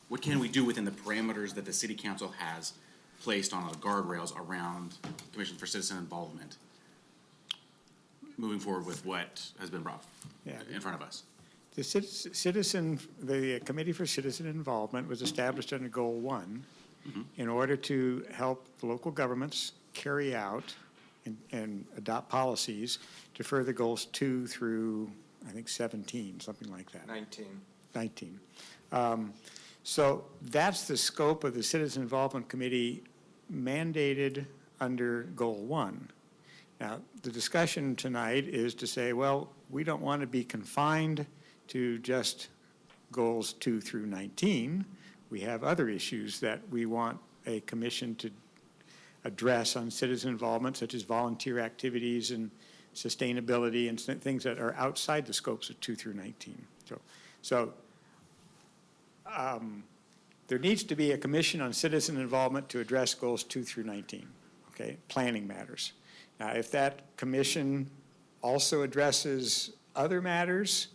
do within the parameters that the city council has placed on the guardrails around Commission for Citizen Involvement? Moving forward with what has been brought in front of us. The Committee for Citizen Involvement was established under Goal 1 in order to help local governments carry out and adopt policies to further goals 2 through, I think, 17, something like that. 19. So that's the scope of the Citizen Involvement Committee mandated under Goal 1. Now, the discussion tonight is to say, well, we don't want to be confined to just goals 2 through 19. We have other issues that we want a commission to address on citizen involvement, such as volunteer activities and sustainability and things that are outside the scopes of 2 through 19. So there needs to be a commission on citizen involvement to address goals 2 through 19, okay, planning matters. Now, if that commission also addresses other matters,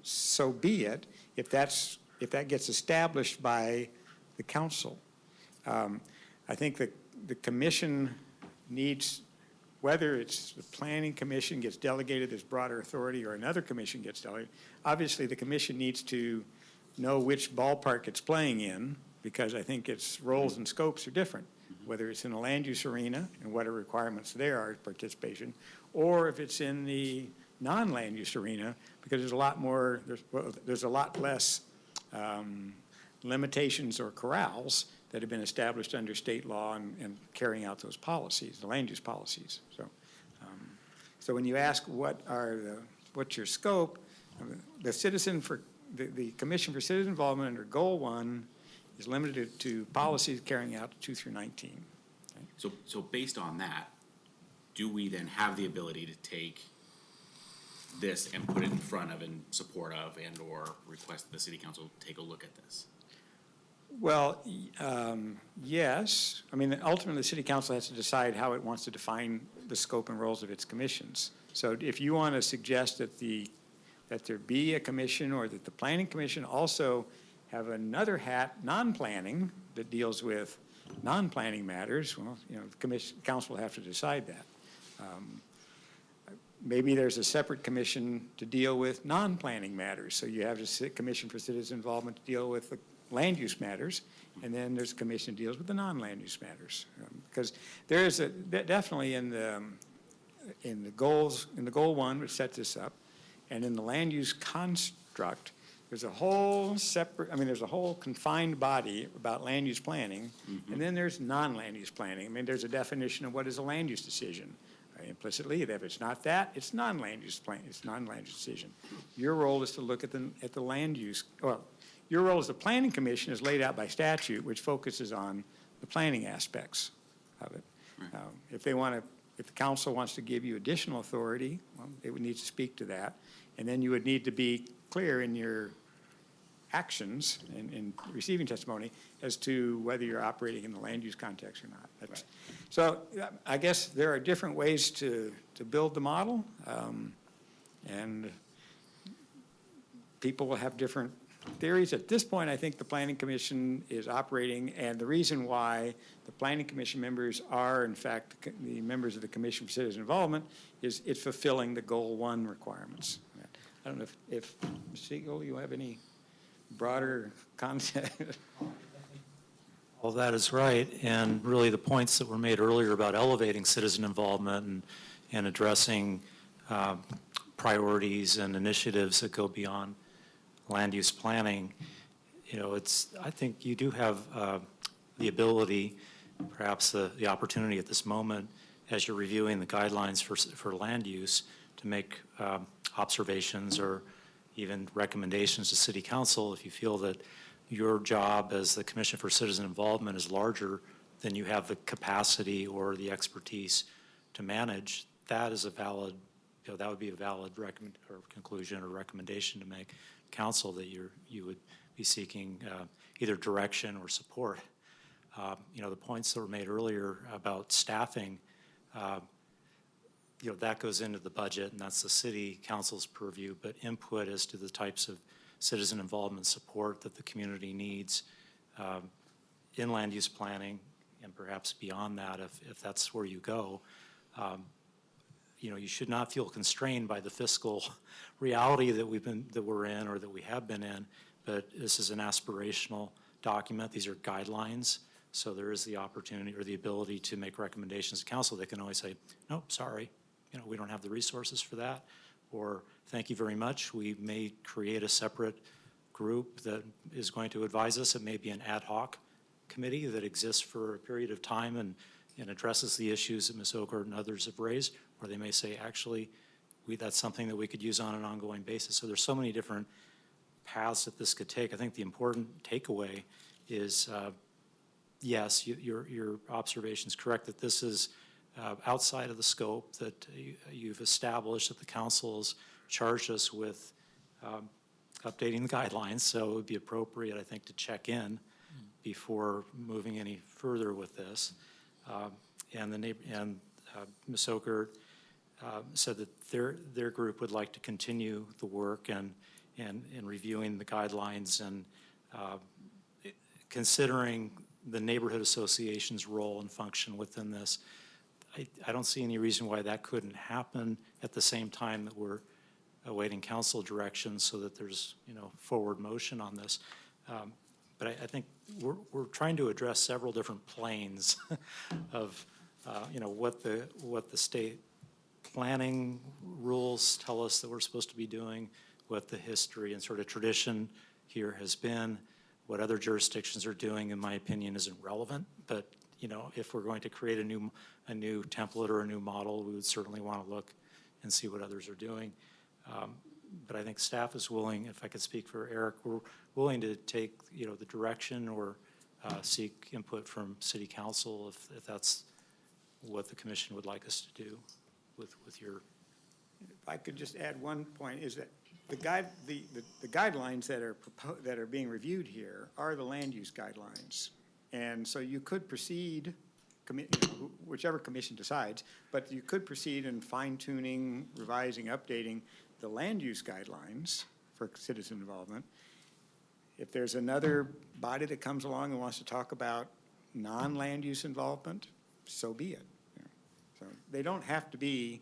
so be it, if that gets established by the council. I think that the commission needs, whether it's the planning commission gets delegated this broader authority or another commission gets delegated, obviously the commission needs to know which ballpark it's playing in, because I think its roles and scopes are different, whether it's in a land use arena and what are requirements there are participation, or if it's in the non-land use arena, because there's a lot more, there's a lot less limitations or corrals that have been established under state law and carrying out those policies, the land use policies. So when you ask what's your scope, the Commission for Citizen Involvement under Goal 1 is limited to policies carrying out 2 through 19. Okay? So based on that, do we then have the ability to take this and put it in front of and support of and or request the city council take a look at this? Well, yes. I mean, ultimately, the city council has to decide how it wants to define the scope and roles of its commissions. So if you want to suggest that there be a commission, or that the planning commission also have another hat, non-planning, that deals with non-planning matters, well, the council will have to decide that. Maybe there's a separate commission to deal with non-planning matters. So you have a commission for citizen involvement to deal with the land use matters, and then there's a commission that deals with the non-land use matters. Because there is definitely in the goals, in the Goal 1, which sets this up, and in the land use construct, there's a whole separate, there's a whole confined body about land use planning, and then there's non-land use planning. There's a definition of what is a land use decision. Implicitly, if it's not that, it's non-land use plan, it's non-land use decision. Your role is to look at the land use, well, your role as the planning commission is laid out by statute, which focuses on the planning aspects of it. Right. If the council wants to give you additional authority, well, it would need to speak to that. And then you would need to be clear in your actions and in receiving testimony as to whether you're operating in the land use context or not. Right. So I guess there are different ways to build the model, and people will have different theories. At this point, I think the Planning Commission is operating, and the reason why the Planning Commission members are, in fact, the members of the Commission for Citizen Involvement is it's fulfilling the Goal 1 requirements. I don't know if Ms. Siegel, you have any broader concept? Well, that is right, and really the points that were made earlier about elevating citizen involvement and addressing priorities and initiatives that go beyond land use planning, I think you do have the ability, perhaps the opportunity at this moment, as you're reviewing the guidelines for land use, to to make observations or even recommendations to City Council, if you feel that your job as the Commission for Citizen Involvement is larger than you have the capacity or the expertise to manage, that is a valid, that would be a valid conclusion or recommendation to make council, that you would be seeking either direction or support. The points that were made earlier about staffing, that goes into the budget, and that's the City Council's purview, but input as to the types of citizen involvement support that the community needs in land use planning, and perhaps beyond that, if that's where you go. You should not feel constrained by the fiscal reality that we're in or that we have been in, but this is an aspirational document. These are guidelines, so there is the opportunity or the ability to make recommendations to council. They can always say, nope, sorry, we don't have the resources for that, or thank you very much. We may create a separate group that is going to advise us. It may be an ad hoc committee that exists for a period of time and addresses the issues that Ms. Oker and others have raised, or they may say, actually, that's something that we could use on an ongoing basis. So there's so many different paths that this could take. I think the important takeaway is, yes, your observation is correct that this is outside of the scope that you've established, that the council has charged us with updating the guidelines. So it would be appropriate, I think, to check in before moving any further with this. Ms. Oker said that their group would like to continue the work and reviewing the guidelines and considering the neighborhood association's role and function within this. I don't see any reason why that couldn't happen at the same time that we're awaiting council direction, so that there's forward motion on this. But I think we're trying to address several different planes of what the state planning rules tell us that we're supposed to be doing, what the history and sort of tradition here has been, what other jurisdictions are doing, in my opinion, isn't relevant. But if we're going to create a new template or a new model, we would certainly want to look and see what others are doing. But I think staff is willing, if I could speak for Eric, we're willing to take the direction or seek input from City Council if that's what the commission would like us to do with your. If I could just add one point, is that the guidelines that are being reviewed here are the land use guidelines. And so you could proceed, whichever commission decides, but you could proceed in fine-tuning, revising, updating the land use guidelines for citizen involvement. If there's another body that comes along and wants to talk about non-land use involvement, so be it. So they don't have to be,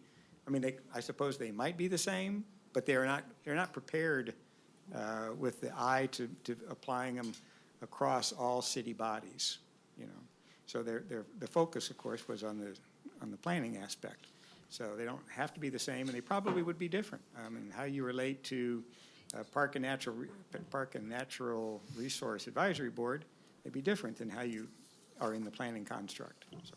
I suppose they might be the same, but they're not prepared with the eye to applying them across all city bodies, So the focus, of course, was on the planning aspect. So they don't have to be the same, and they probably would be different. How you relate to Park and Natural Resource Advisory Board may be different than how you are in the planning construct. So,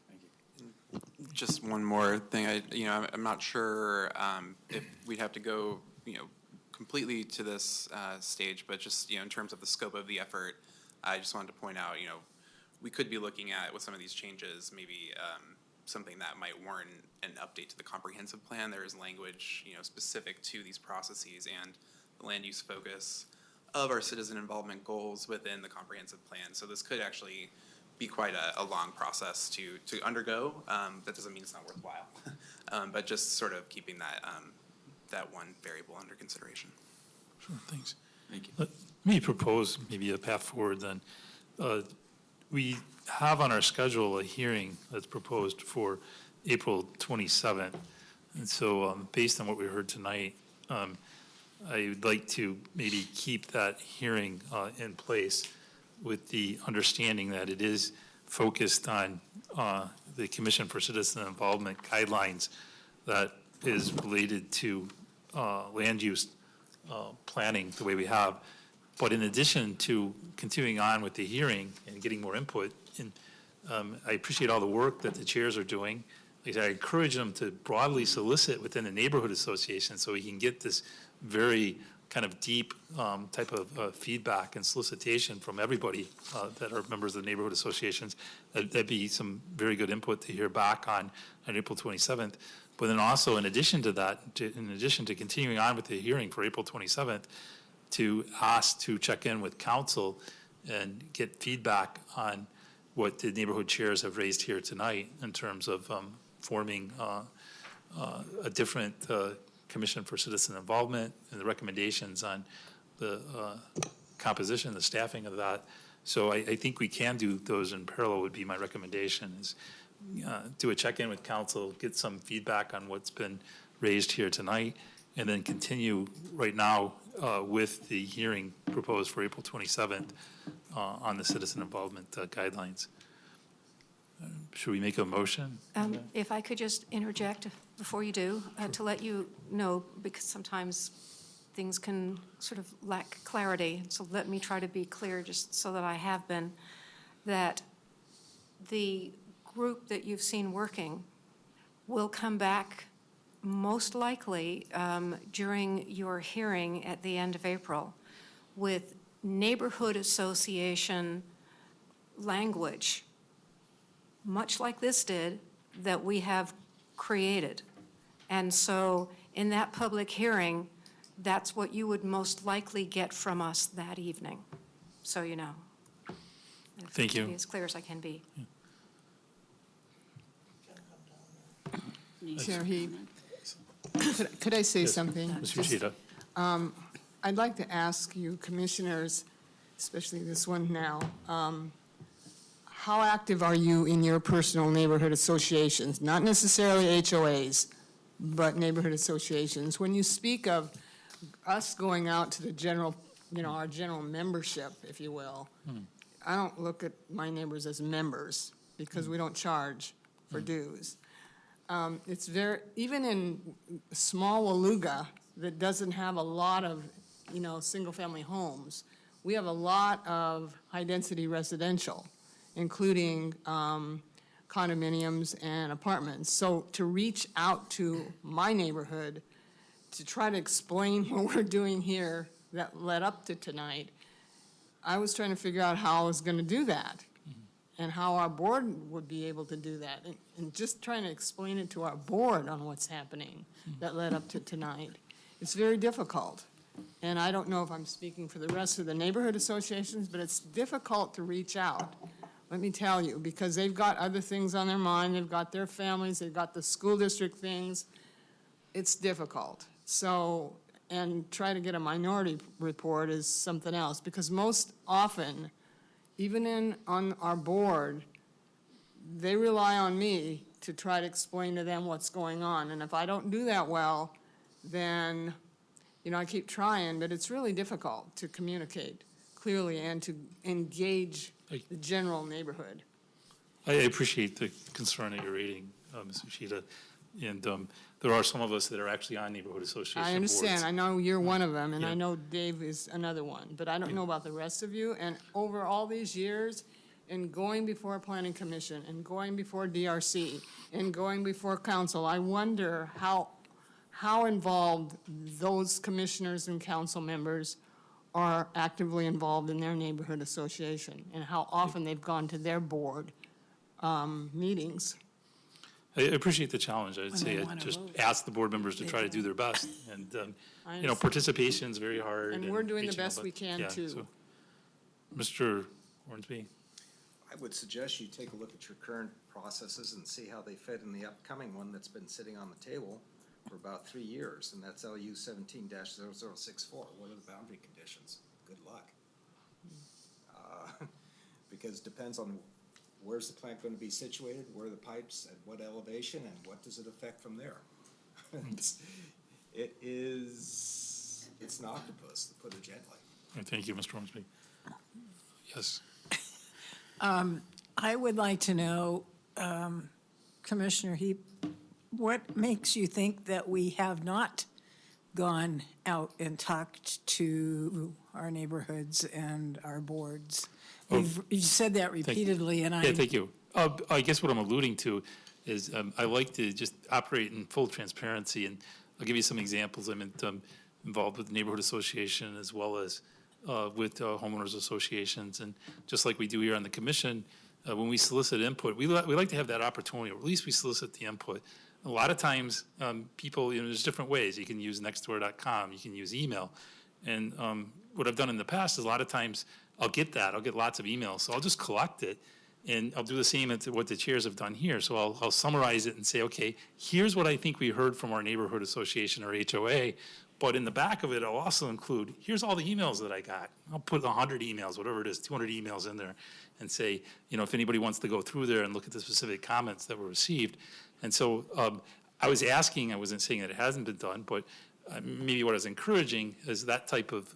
thank you. Just one more thing. I'm not sure if we'd have to go, completely to this stage, but just, in terms of the scope of the effort, I just wanted to point out, we could be looking at, with some of these changes, maybe something that might warrant an update to the comprehensive plan. There is language, specific to these processes and the land use focus of our citizen involvement goals within the comprehensive plan. So this could actually be quite a long process to undergo. That doesn't mean it's not worthwhile, but just sort of keeping that one variable under consideration. Sure, thanks. Thank you. Let me propose maybe a path forward then. We have on our schedule a hearing that's proposed for April 27th. And so based on what we heard tonight, I would like to maybe keep that hearing in place with the understanding that it is focused on the Commission for Citizen Involvement guidelines that is related to land use planning the way we have. But in addition to continuing on with the hearing and getting more input, and I appreciate all the work that the chairs are doing like I encourage them to broadly solicit within the neighborhood association so we can get this very kind of deep type of feedback and solicitation from everybody that are members of the neighborhood associations. That'd be some very good input to hear back on April 27th. But then also, in addition to that, in addition to continuing on with the hearing for April 27th, to ask to check in with council and get feedback on what the neighborhood chairs have raised here tonight in terms of forming a different Commission for Citizen Involvement and the recommendations on the composition, the staffing of that. So I think we can do those in parallel would be my recommendation is do a check-in with council, get some feedback on what's been raised here tonight, and then continue right now with the hearing proposed for April 27th on the citizen involvement guidelines. Should we make a motion? If I could just interject before you do, to let you know, because sometimes things can sort of lack clarity. So let me try to be clear, just so that I have been, that the group that you've seen working will come back most likely during your hearing at the end of April with neighborhood association language, much like this did, that we have created. And so in that public hearing, that's what you would most likely get from us that evening, so you know. Thank you. To be as clear as I can be. Chair Heap, could I say something? Ms. Uchida. I'd like to ask you commissioners, especially this one now, how active are you in your personal neighborhood associations? Not necessarily HOAs, but neighborhood associations. When you speak of us going out to the general, our general membership, if you will, I don't look at my neighbors as members because we don't charge for dues. It's even in small Waluga that doesn't have a lot of, single-family homes, we have a lot of high-density residential, including condominiums and apartments. So to reach out to my neighborhood to try to explain what we're doing here that led up to tonight, I was trying to figure out how I was going to do that and how our board would be able to do that. And just trying to explain it to our board on what's happening that led up to tonight. It's very difficult. And I don't know if I'm speaking for the rest of the neighborhood associations, but it's difficult to reach out, let me tell you, because they've got other things on their mind. They've got their families. They've got the school district things. It's difficult. So, and try to get a minority report is something else, because most often, even on our board, they rely on me to try to explain to them what's going on. And if I don't do that well, then, I keep trying, but it's really difficult to communicate clearly and to engage the general neighborhood. I appreciate the concern that you're raising, Ms. Uchida. And there are some of us that are actually on neighborhood association boards. I understand. I know you're one of them, and I know Dave is another one, but I don't know about the rest of you. And over all these years, and going before a planning commission, and going before DRC, and going before council, I wonder how involved those commissioners and council members are actively involved in their neighborhood association, and how often they've gone to their board meetings. I appreciate the challenge. I'd say I just ask the board members to try to do their best. And, participation is very hard. And we're doing the reaching out, best but- we can, yeah, too. so- Mr. Hornsby? I would suggest you take a look at your current processes and see how they fit in the upcoming one that's been sitting on the table for about 3 years, and that's LU 17-0064. What are the boundary conditions? Good luck. Because it depends on where's the plant going to be situated, where are the pipes, at what elevation, and what does it affect from there? It's an octopus, to put it gently. Thank you, Mr. Hornsby. Yes. I would like to know, Commissioner Heap, what makes you think that we have not gone out and talked to our neighborhoods and our boards? You said that repeatedly, and Yeah, thank you. I guess what I'm alluding to is I like to just operate in full transparency, and I'll give you some examples. I'm involved with the neighborhood association as well as with homeowners associations, and just like we do here on the commission, when we solicit input, we like to have that opportunity, or at least we solicit the input. A lot of times, people, there's different ways. You can use nextdoor.com, you can use email, and what I've done in the past is a lot of times I'll get lots of emails, so I'll just collect it, and I'll do the same as what the chairs have done here. So I'll summarize it and say, okay, here's what I think we heard from our neighborhood association or HOA, but in the back of it, I'll also include, here's all the emails that I got. I'll put 100 emails, whatever it is, 200 emails in there, and say, if anybody wants to go through there and look at the specific comments that were received. And so I was asking, I wasn't saying that it hasn't been done, but maybe what I was encouraging is that type of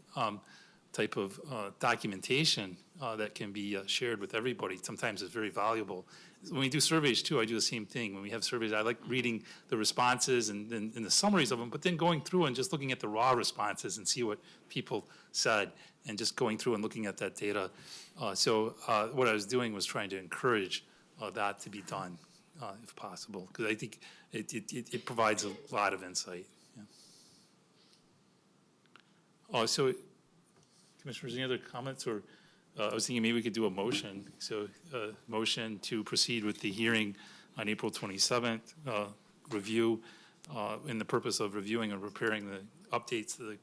documentation that can be shared with everybody. Sometimes it's very valuable. When we do surveys too, I do the same thing. When we have surveys, I like reading the responses and the summaries of them, but then going through and just looking at the raw responses and see what people said, and just going through and looking at that data. So what I was doing was trying to encourage that to be done, if possible, because I think it provides a lot of insight. Yeah. So, Commissioners, any other comments? Or I was thinking maybe we could do a motion. So motion to proceed with the hearing on April 27th, review in the purpose of reviewing and preparing the updates to the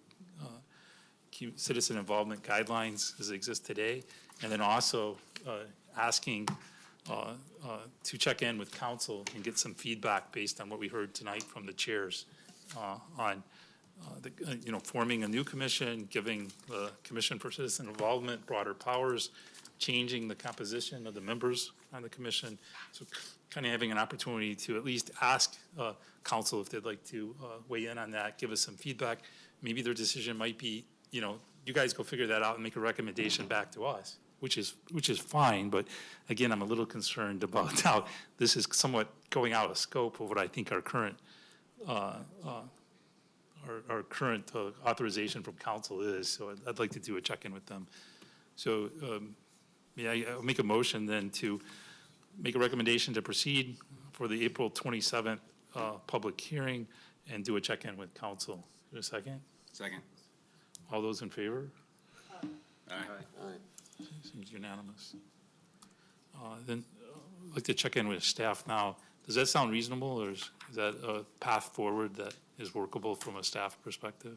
citizen involvement guidelines as they exist today, and then also asking to check in with council and get some feedback based on what we heard tonight from the chairs on forming a new commission, giving the Commission for Citizen Involvement broader powers, changing the composition of the members on the commission. So kind of having an opportunity to at least ask council if they'd like to weigh in on that, give us some feedback. Maybe their decision might be, you guys go figure that out and make a recommendation back to us, which is fine. But again, I'm a little concerned about how this is somewhat going out of scope of what I think our current authorization from council is. So I'd like to do a check-in with them. So I'll make a motion then to make a recommendation to proceed for the April 27th public hearing and do a check-in with council. Is there a second? Second. All those in favor? Aye. Seems unanimous. Then I'd like to check in with staff now. Does that sound reasonable, or is that a path forward that is workable from a staff perspective?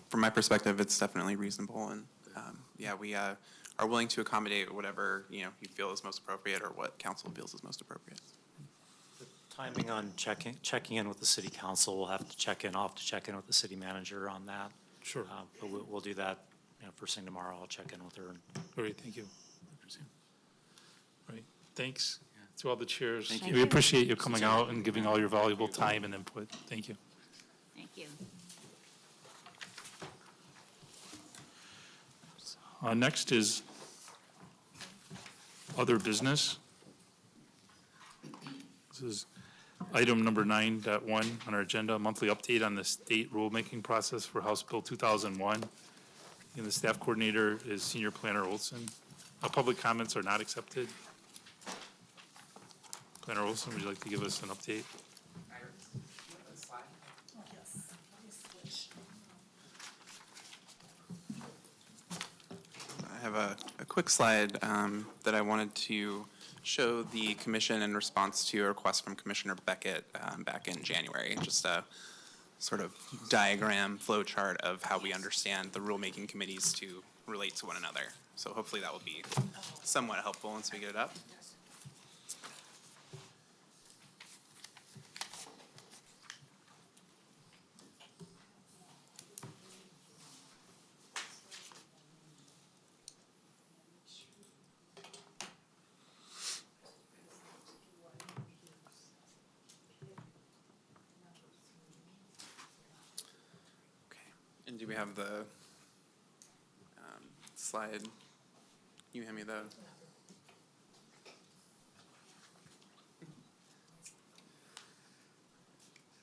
From my perspective, it's definitely reasonable, and we are willing to accommodate whatever you feel is most appropriate, or what council feels is most appropriate. The timing on checking in with the city council, we'll have to check in. I'll have to check in with the city manager on that. Sure. But we'll do that. First thing tomorrow, I'll check in with her. Great, thank you. Right, thanks to all the chairs. Thank you. We appreciate you coming out and giving all your valuable time and input. Thank you. Thank you. Next is other business. This is item number 9.1 on our agenda, a monthly update on the state rulemaking process for House Bill 2001. And the staff coordinator is Senior Planner Olson. Public comments are not accepted. Planner Olson, would you like to give us an update? I have a quick slide that I wanted to show the commission in response to a request from Commissioner Beckett back in January. Just a sort of diagram, flow chart of how we understand the rulemaking committees to relate to one another. So hopefully that will be somewhat helpful once we get it up. And do we have the slide? You hand me the.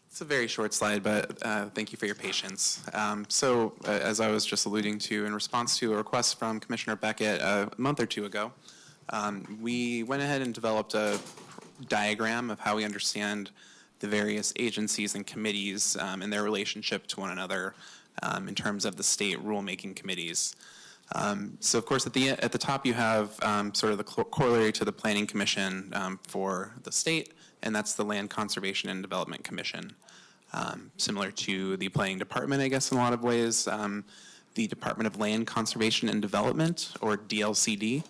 It's a very short slide, but thank you for your patience. As I was just alluding to, in response to a request from Commissioner Beckett a month or two ago, We went ahead and developed a diagram of how we understand the various agencies and committees and their relationship to one another in terms of the state rulemaking committees. So of course at the top you have sort of the corollary to the Planning Commission for the state, and that's the Land Conservation and Development Commission. Similar to the Planning Department, I guess, in a lot of ways. The Department of Land Conservation and Development, or DLCD,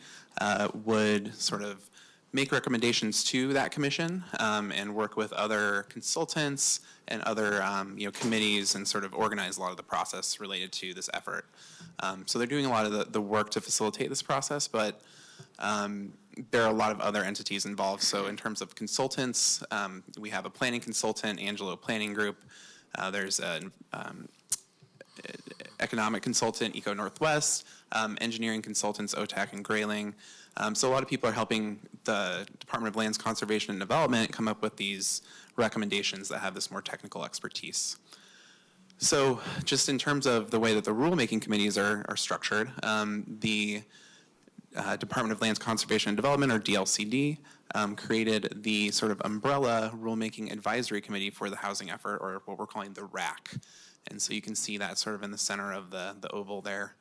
would sort of make recommendations to that commission and work with other consultants and other committees and sort of organize a lot of the process related to this effort. So they're doing a lot of the work to facilitate this process, but there are a lot of other entities involved. So in terms of consultants, we have a planning consultant, Angelo Planning Group. There's an economic consultant, Eco Northwest, engineering consultants, OTAC and Grayling. So a lot of people are helping the Department of Lands Conservation and Development come up with these recommendations that have this more technical expertise. So just in terms of the way that the rulemaking committees are structured, the Department of Lands Conservation and Development, or DLCD, created the sort of umbrella rulemaking advisory committee for the housing effort, or what we're calling the RAC. And so you can see that sort of in the center of the oval there.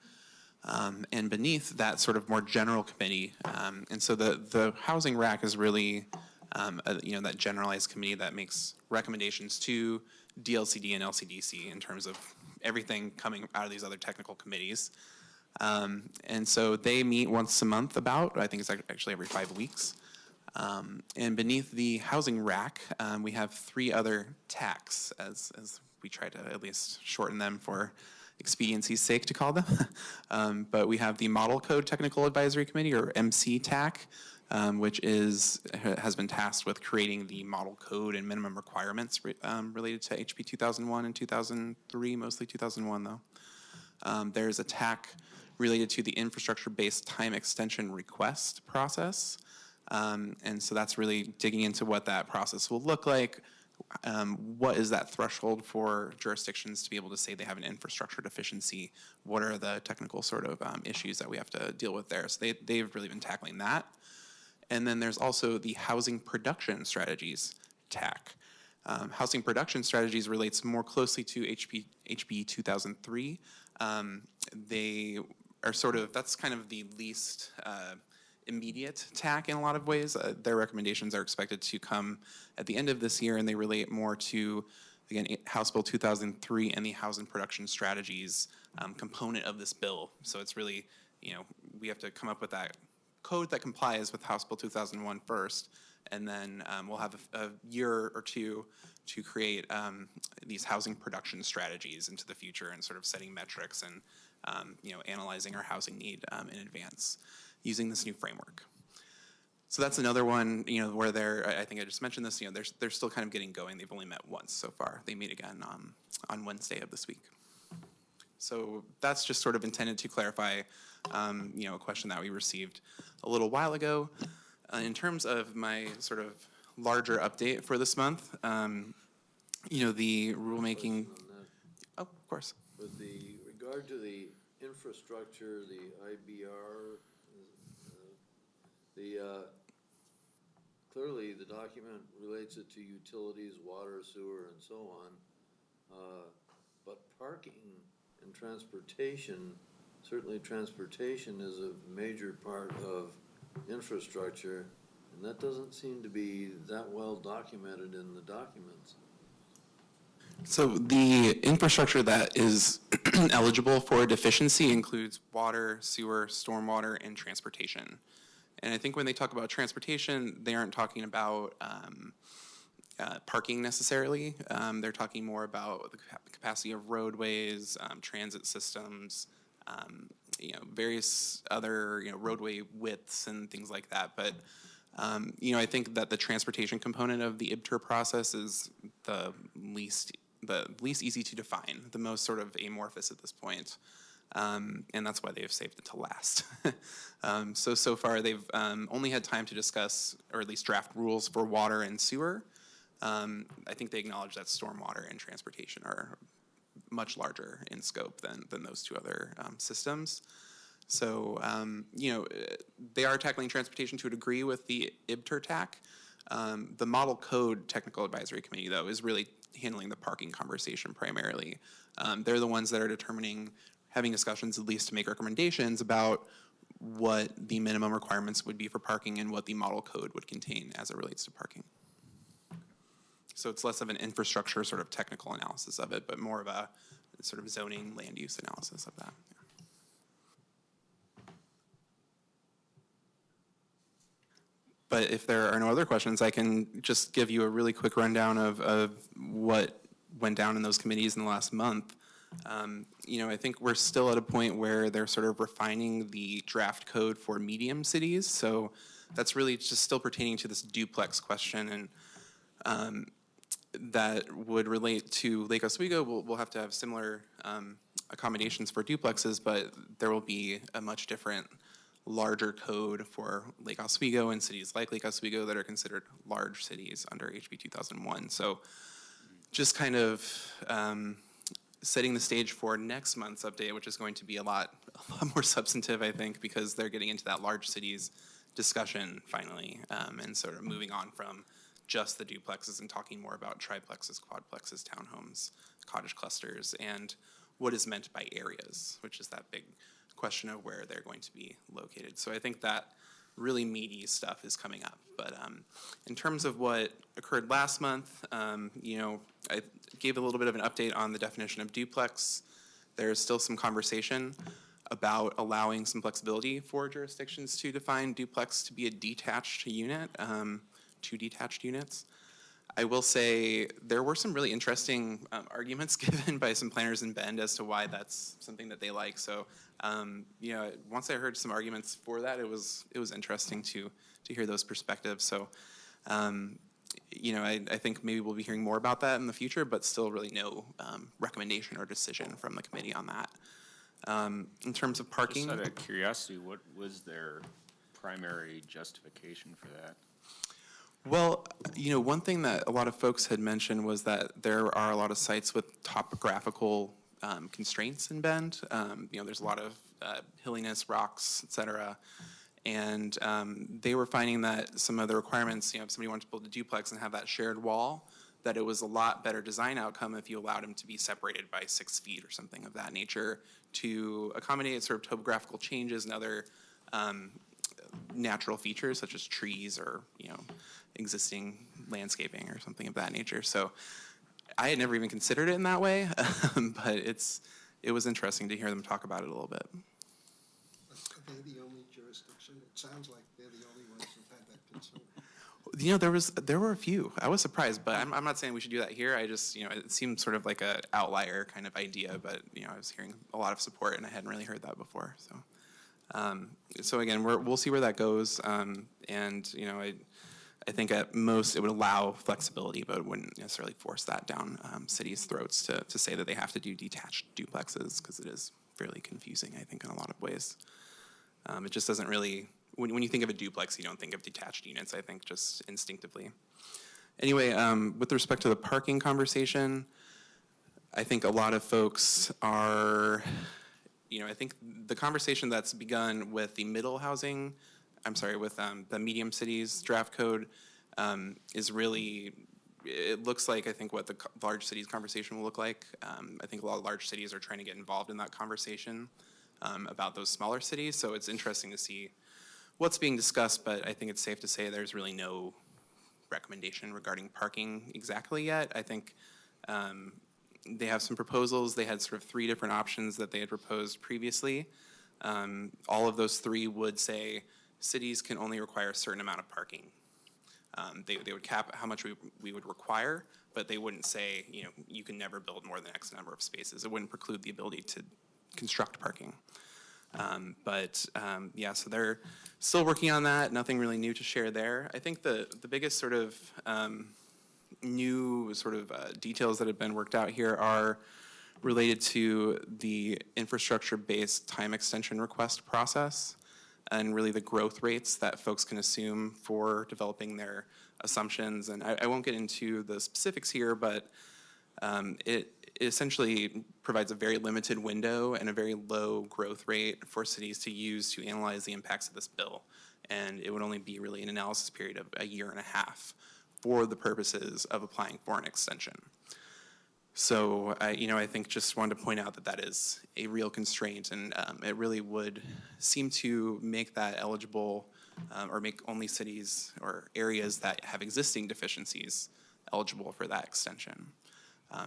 And beneath that sort of more general committee, and so the housing RAC is really, that generalized committee that makes recommendations to DLCD and LCDC in terms of everything coming out of these other technical committees. And so they meet once a month I think it's actually every 5 weeks. And beneath the housing RAC, we have 3 other TACs, as we try to at least shorten them for expediency's sake to call them. But we have the Model Code Technical Advisory Committee, or MC-TAC, which has been tasked with creating the model code and minimum requirements related to HB 2001 and 2003, mostly 2001 though. There's a TAC related to the infrastructure-based time extension request process. And so that's really digging into what that process will look like. What is that threshold for jurisdictions to be able to say they have an infrastructure deficiency? What are the technical sort of issues that we have to deal with there? So they've really been tackling that. And then there's also the Housing Production Strategies TAC. Housing Production Strategies relates more closely to HB 2003. They are sort of, that's kind of the least immediate TAC in a lot of ways. Their recommendations are expected to come at the end of this year, and they relate more to, again, House Bill 2003 and the Housing Production Strategies component of this bill. So it's really, we have to come up with that code that complies with House Bill 2001 first, and then we'll have a year or two to create these housing production strategies into the future and sort of setting metrics and analyzing our housing need in advance using this new framework. So that's another one, where I think I just mentioned this, they're still kind of getting going. They've only met once so far. They meet again on Wednesday of this week. So that's just sort of intended to clarify, a question that we received a little while ago. In terms of my sort of larger update for this month, the rulemaking. Oh, of course. With regard to the infrastructure, the IBR, clearly the document relates it to utilities, water, sewer, and so on. But parking and transportation, certainly transportation is a major part of infrastructure, and that doesn't seem to be that well documented in the documents. So the infrastructure that is eligible for a deficiency includes water, sewer, stormwater, and transportation. And I think when they talk about transportation, they aren't talking about parking necessarily. They're talking more about the capacity of roadways, transit systems, various other, roadway widths and things like that. But, I think that the transportation component of the IBTR process is the least easy to define, the most sort of amorphous at this point. And that's why they've saved it to last. So far they've only had time to discuss, or at least draft rules for water and sewer. I think they acknowledge that stormwater and transportation are much larger in scope than those two other systems. So, they are tackling transportation to a degree with the IBTR TAC. The Model Code Technical Advisory Committee, though, is really handling the parking conversation primarily. They're the ones that are having discussions at least to make recommendations about what the minimum requirements would be for parking and what the model code would contain as it relates to parking. So it's less of an infrastructure sort of technical analysis of it, but more of a sort of zoning land use analysis of that. But if there are no other questions, I can just give you a really quick rundown of what went down in those committees in the last month. I think we're still at a point where they're sort of refining the draft code for medium cities. So that's really just still pertaining to this duplex question, and that would relate to Lake Oswego. We'll have to have similar accommodations for duplexes, but there will be a much different, larger code for Lake Oswego and cities like Lake Oswego that are considered large cities under HB 2001. So just kind of setting the stage for next month's update, which is going to be a lot more substantive, I think, because they're getting into that large cities discussion finally, and sort of moving on from just the duplexes and talking more about triplexes, quadplexes, townhomes, cottage clusters, and what is meant by areas, which is that big question of where they're going to be located. So I think that really meaty stuff is coming up. But in terms of what occurred last month, I gave a little bit of an update on the definition of duplex. There's still some conversation about allowing some flexibility for jurisdictions to define duplex to be a detached unit, 2 detached units. I will say there were some really interesting arguments given by some planners in Bend as to why that's something that they like. So, once I heard some arguments for that, it was interesting to hear those perspectives. So, I think maybe we'll be hearing more about that in the future, but still really no recommendation or decision from the committee on that. In terms of parking. Just out of curiosity, what was their primary justification for that? Well, one thing that a lot of folks had mentioned was that there are a lot of sites with topographical constraints in Bend. There's a lot of hilliness, rocks, et cetera. And they were finding that some of the requirements, if somebody wanted to build a duplex and have that shared wall, that it was a lot better design outcome if you allowed them to be separated by 6 feet or something of that nature to accommodate sort of topographical changes and other natural features such as trees or, existing landscaping or something of that nature. So I had never even considered it in that way, but it was interesting to hear them talk about it a little bit. Are they the only jurisdiction? It sounds like they're the only ones who've had that concern. There were a few. I was surprised, but I'm not saying we should do that here. I just, it seemed sort of like a outlier kind of idea, but, I was hearing a lot of support and I hadn't really heard that before. So again, we'll see where that goes. I think at most it would allow flexibility, but it wouldn't necessarily force that down cities' throats to say that they have to do detached duplexes, because it is fairly confusing, I think, in a lot of ways. It just doesn't really, when you think of a duplex, you don't think of detached units, I think, just instinctively. Anyway, with respect to the parking conversation, I think a lot of folks are, I think the conversation that's begun with the with the medium cities draft code is really, it looks like, I think, what the large cities conversation will look like. I think a lot of large cities are trying to get involved in that conversation about those smaller cities. So it's interesting to see what's being discussed, but I think it's safe to say there's really no recommendation regarding parking exactly yet. I think they have some proposals. They had sort of 3 different options that they had proposed previously. All of those 3 would say cities can only require a certain amount of parking. They would cap how much we would require, but they wouldn't say, you can never build more than X number of spaces. It wouldn't preclude the ability to construct parking. So they're still working on that. Nothing really new to share there. I think the biggest sort of new sort of details that have been worked out here are related to the infrastructure-based time extension request process and really the growth rates that folks can assume for developing their assumptions. And I won't get into the specifics here, but essentially provides a very limited window and a very low growth rate for cities to use to analyze the impacts of this bill. And it would only be really an analysis period of 1.5 years for the purposes of applying for an extension. So, I think just wanted to point out that that is a real constraint, and it really would seem to make that eligible or make only cities or areas that have existing deficiencies eligible for that extension.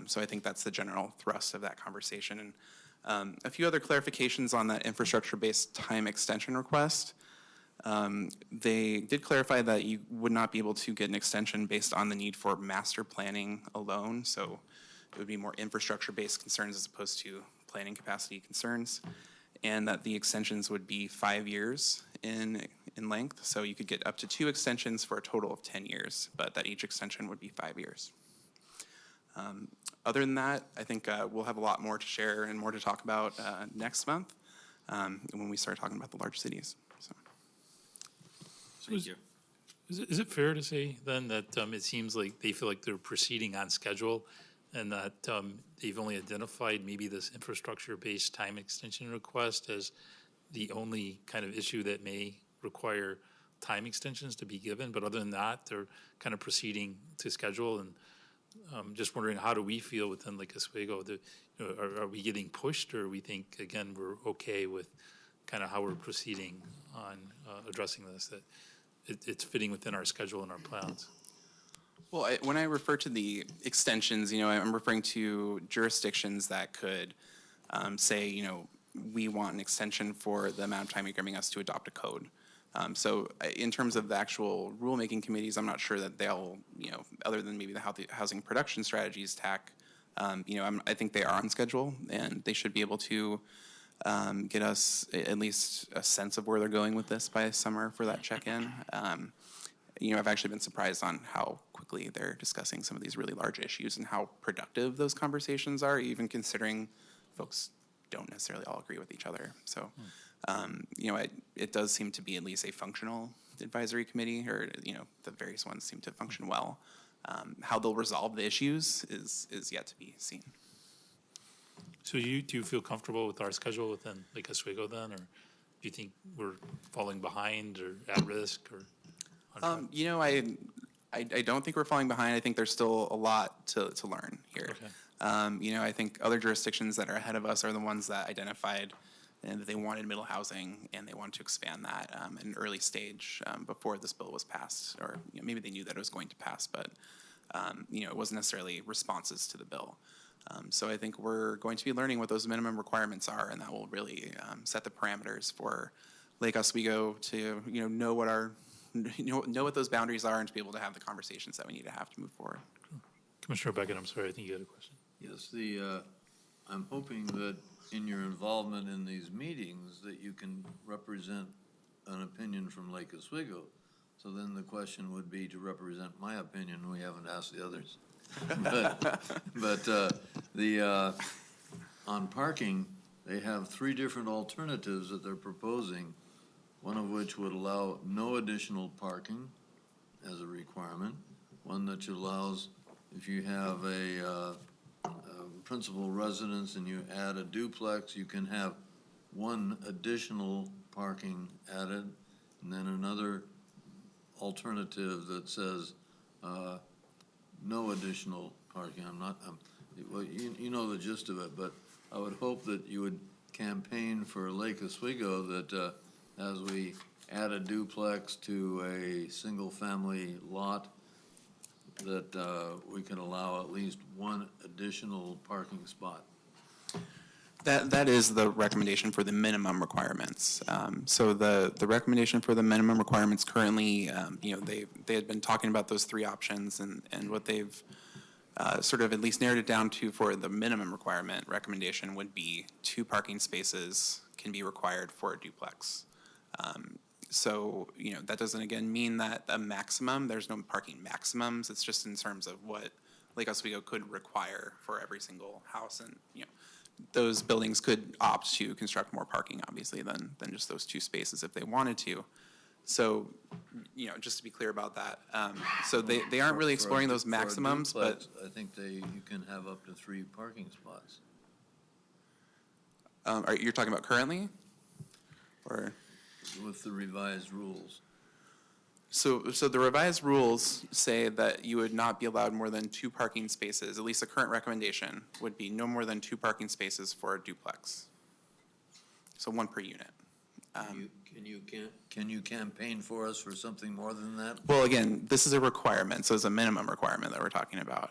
So I think that's the general thrust of that conversation. And a few other clarifications on that infrastructure-based time extension request. They did clarify that you would not be able to get an extension based on the need for master planning alone. So it would be more infrastructure-based concerns as opposed to planning capacity concerns. And that the extensions would be 5 years in length. So you could get up to 2 extensions for a total of 10 years, but that each extension would be 5 years. Other than that, I think we'll have a lot more to share and more to talk about next month when we start talking about the large cities. So. Thank you. Is it fair to say then that it seems like they feel like they're proceeding on schedule and that they've only identified maybe this infrastructure-based time extension request as the only kind of issue that may require time extensions to be given, but other than that, they're kind of proceeding to schedule? And just wondering, how do we feel within Lake Oswego? Are we getting pushed, or we think, again, we're okay with kind of how we're proceeding on addressing this, that it's fitting within our schedule and our plans? Well, when I refer to the extensions, I'm referring to jurisdictions that could say, we want an extension for the amount of time you're giving us to adopt a code. So in terms of the actual rulemaking committees, I'm not sure that they'll, other than maybe the housing production strategies TAC, I think they are on schedule, and they should be able to get us at least a sense of where they're going with this by summer for that check-in. I've actually been surprised on how quickly they're discussing some of these really large issues and how productive those conversations are, even considering folks don't necessarily all agree with each other. So, it does seem to be at least a functional advisory committee, or, the various ones seem to function well. How they'll resolve the issues is yet to be seen. So do you feel comfortable with our schedule within Lake Oswego then, or do you think we're falling behind or at risk, or? I don't think we're falling behind. I think there's still a lot to learn here. Okay. I think other jurisdictions that are ahead of us are the ones that identified that they wanted middle housing, and they wanted to expand that at an early stage before this bill was passed, or maybe they knew that it was going to pass, but it wasn't necessarily responses to the bill. So I think we're going to be learning what those minimum requirements are, and that will really set the parameters for Lake Oswego to know what our know what those boundaries are, and to be able to have the conversations that we need to have to move forward. Commissioner Beckett, I'm sorry, I think you had a question. Yes, I'm hoping that in your involvement in these meetings that you can represent an opinion from Lake Oswego. So then the question would be to represent my opinion. We haven't asked the others. But on parking, they have 3 different alternatives that they're proposing, one of which would allow no additional parking as a requirement, one that allows, if you have a principal residence and you add a duplex, you can have 1 additional parking added, and then another alternative that says no additional parking. Well, you know the gist of it, but I would hope that you would campaign for Lake Oswego that as we add a duplex to a single-family lot, that we can allow at least 1 additional parking spot. That is the recommendation for the minimum requirements. So the recommendation for the minimum requirements currently, they had been talking about those 3 options, and what they've sort of at least narrowed it down to for the minimum requirement recommendation would be 2 parking spaces can be required for a duplex. So, that doesn't, again, mean that a maximum, there's no parking maximums. It's just in terms of what Lake Oswego could require for every single house. And, those buildings could opt to construct more parking, obviously, than just those 2 spaces if they wanted to. So, just to be clear about that, so they aren't really exploring those For a maximums, but duplex, I think you can have up to 3 parking spots. you're talking about currently? Or? With the revised rules. So the revised rules say that you would not be allowed more than 2 parking spaces. At least the current recommendation would be no more than 2 parking spaces for a duplex. So 1 per unit. Can you campaign for us for something more than that? Well, again, this is a requirement, so it's a minimum requirement that we're talking about.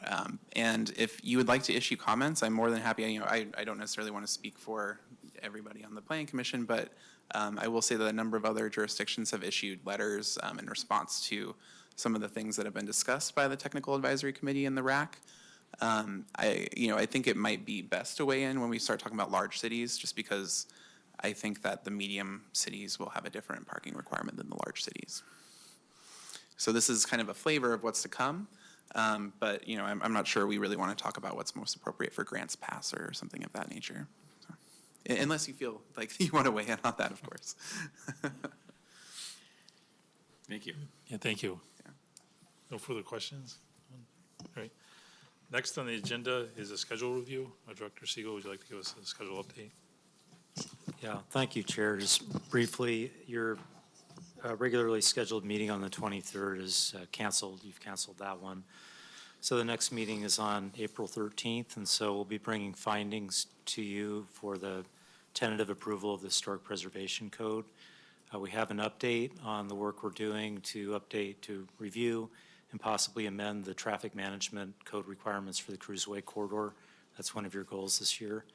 And if you would like to issue comments, I'm more than happy. I don't necessarily want to speak for everybody on the planning commission, but I will say that a number of other jurisdictions have issued letters in response to some of the things that have been discussed by the Technical Advisory Committee and the RAC. I think it might be best to weigh in when we start talking about large cities, just because I think that the medium cities will have a different parking requirement than the large cities. So this is kind of a flavor of what's to come, but I'm not sure we really want to talk about what's most appropriate for Grants Pass or something of that nature. So, unless you feel like you want to weigh in on that, of course. Thank you. Yeah, thank you. No further questions? All right. Next on the agenda is a schedule review. Director Siegel, would you like to give us a schedule update? Yeah, thank you, Chair. Just briefly, your regularly scheduled meeting on the 23rd is canceled. You've canceled that one. So the next meeting is on April 13th, and so we'll be bringing findings to you for the tentative approval of the Historic Preservation Code. We have an update on the work we're doing to review, and possibly amend the traffic management code requirements for the Cruiseway corridor. That's one of your goals this year.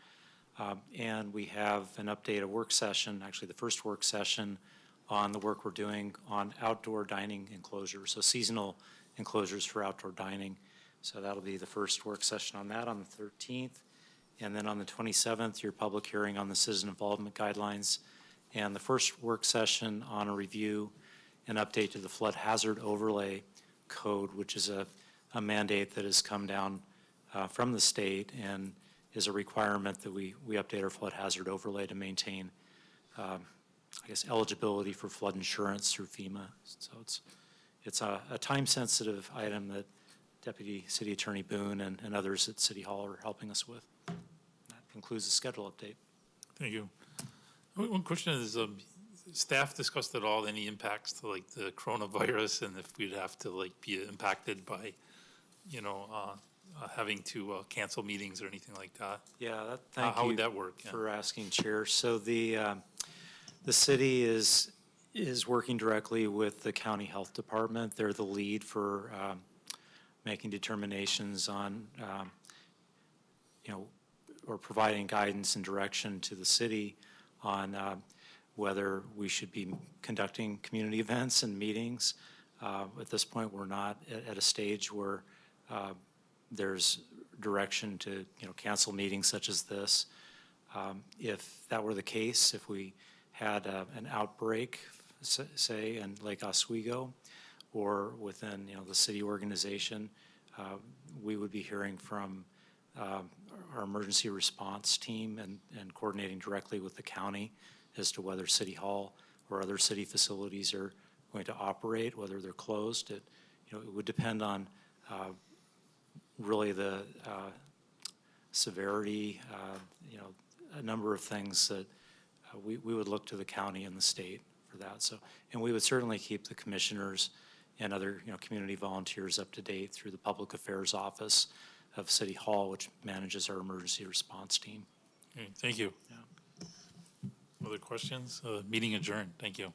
And we have an update, a work session, actually the first work session on the work we're doing on outdoor dining enclosures, so seasonal enclosures for outdoor dining. So that'll be the first work session on that on the 13th. And then on the 27th, your public hearing on the citizen involvement guidelines, and the first work session on a review and update to the flood hazard overlay code, which is a mandate that has come down from the state and is a requirement that we update our flood hazard overlay to maintain, eligibility for flood insurance through FEMA. So it's a time-sensitive item that Deputy City Attorney Boone and others at City Hall are helping us with. That concludes the schedule update. Thank you. One question is, staff discussed at all any impacts to like the coronavirus, and if we'd have to be impacted by, having to cancel meetings or anything like that? Yeah, thank how you would that work? Yeah. for asking, Chair. So the city is working directly with the county health department. They're the lead for making determinations on, or providing guidance and direction to the city on whether we should be conducting community events and meetings. At this point, we're not at a stage where there's direction to cancel meetings such as this. If that were the case, if we had an outbreak, say in Lake Oswego, or within the city organization, we would be hearing from our emergency response team and coordinating directly with the county as to whether City Hall or other city facilities are going to operate, whether they're closed. It would depend on really the severity, a number of things that we would look to the county and the state for that. So, and we would certainly keep the commissioners and other community volunteers up to date through the Public Affairs Office of City Hall, which manages our emergency response team. Okay, thank you. Yeah. Other questions? Meeting adjourned. Thank you.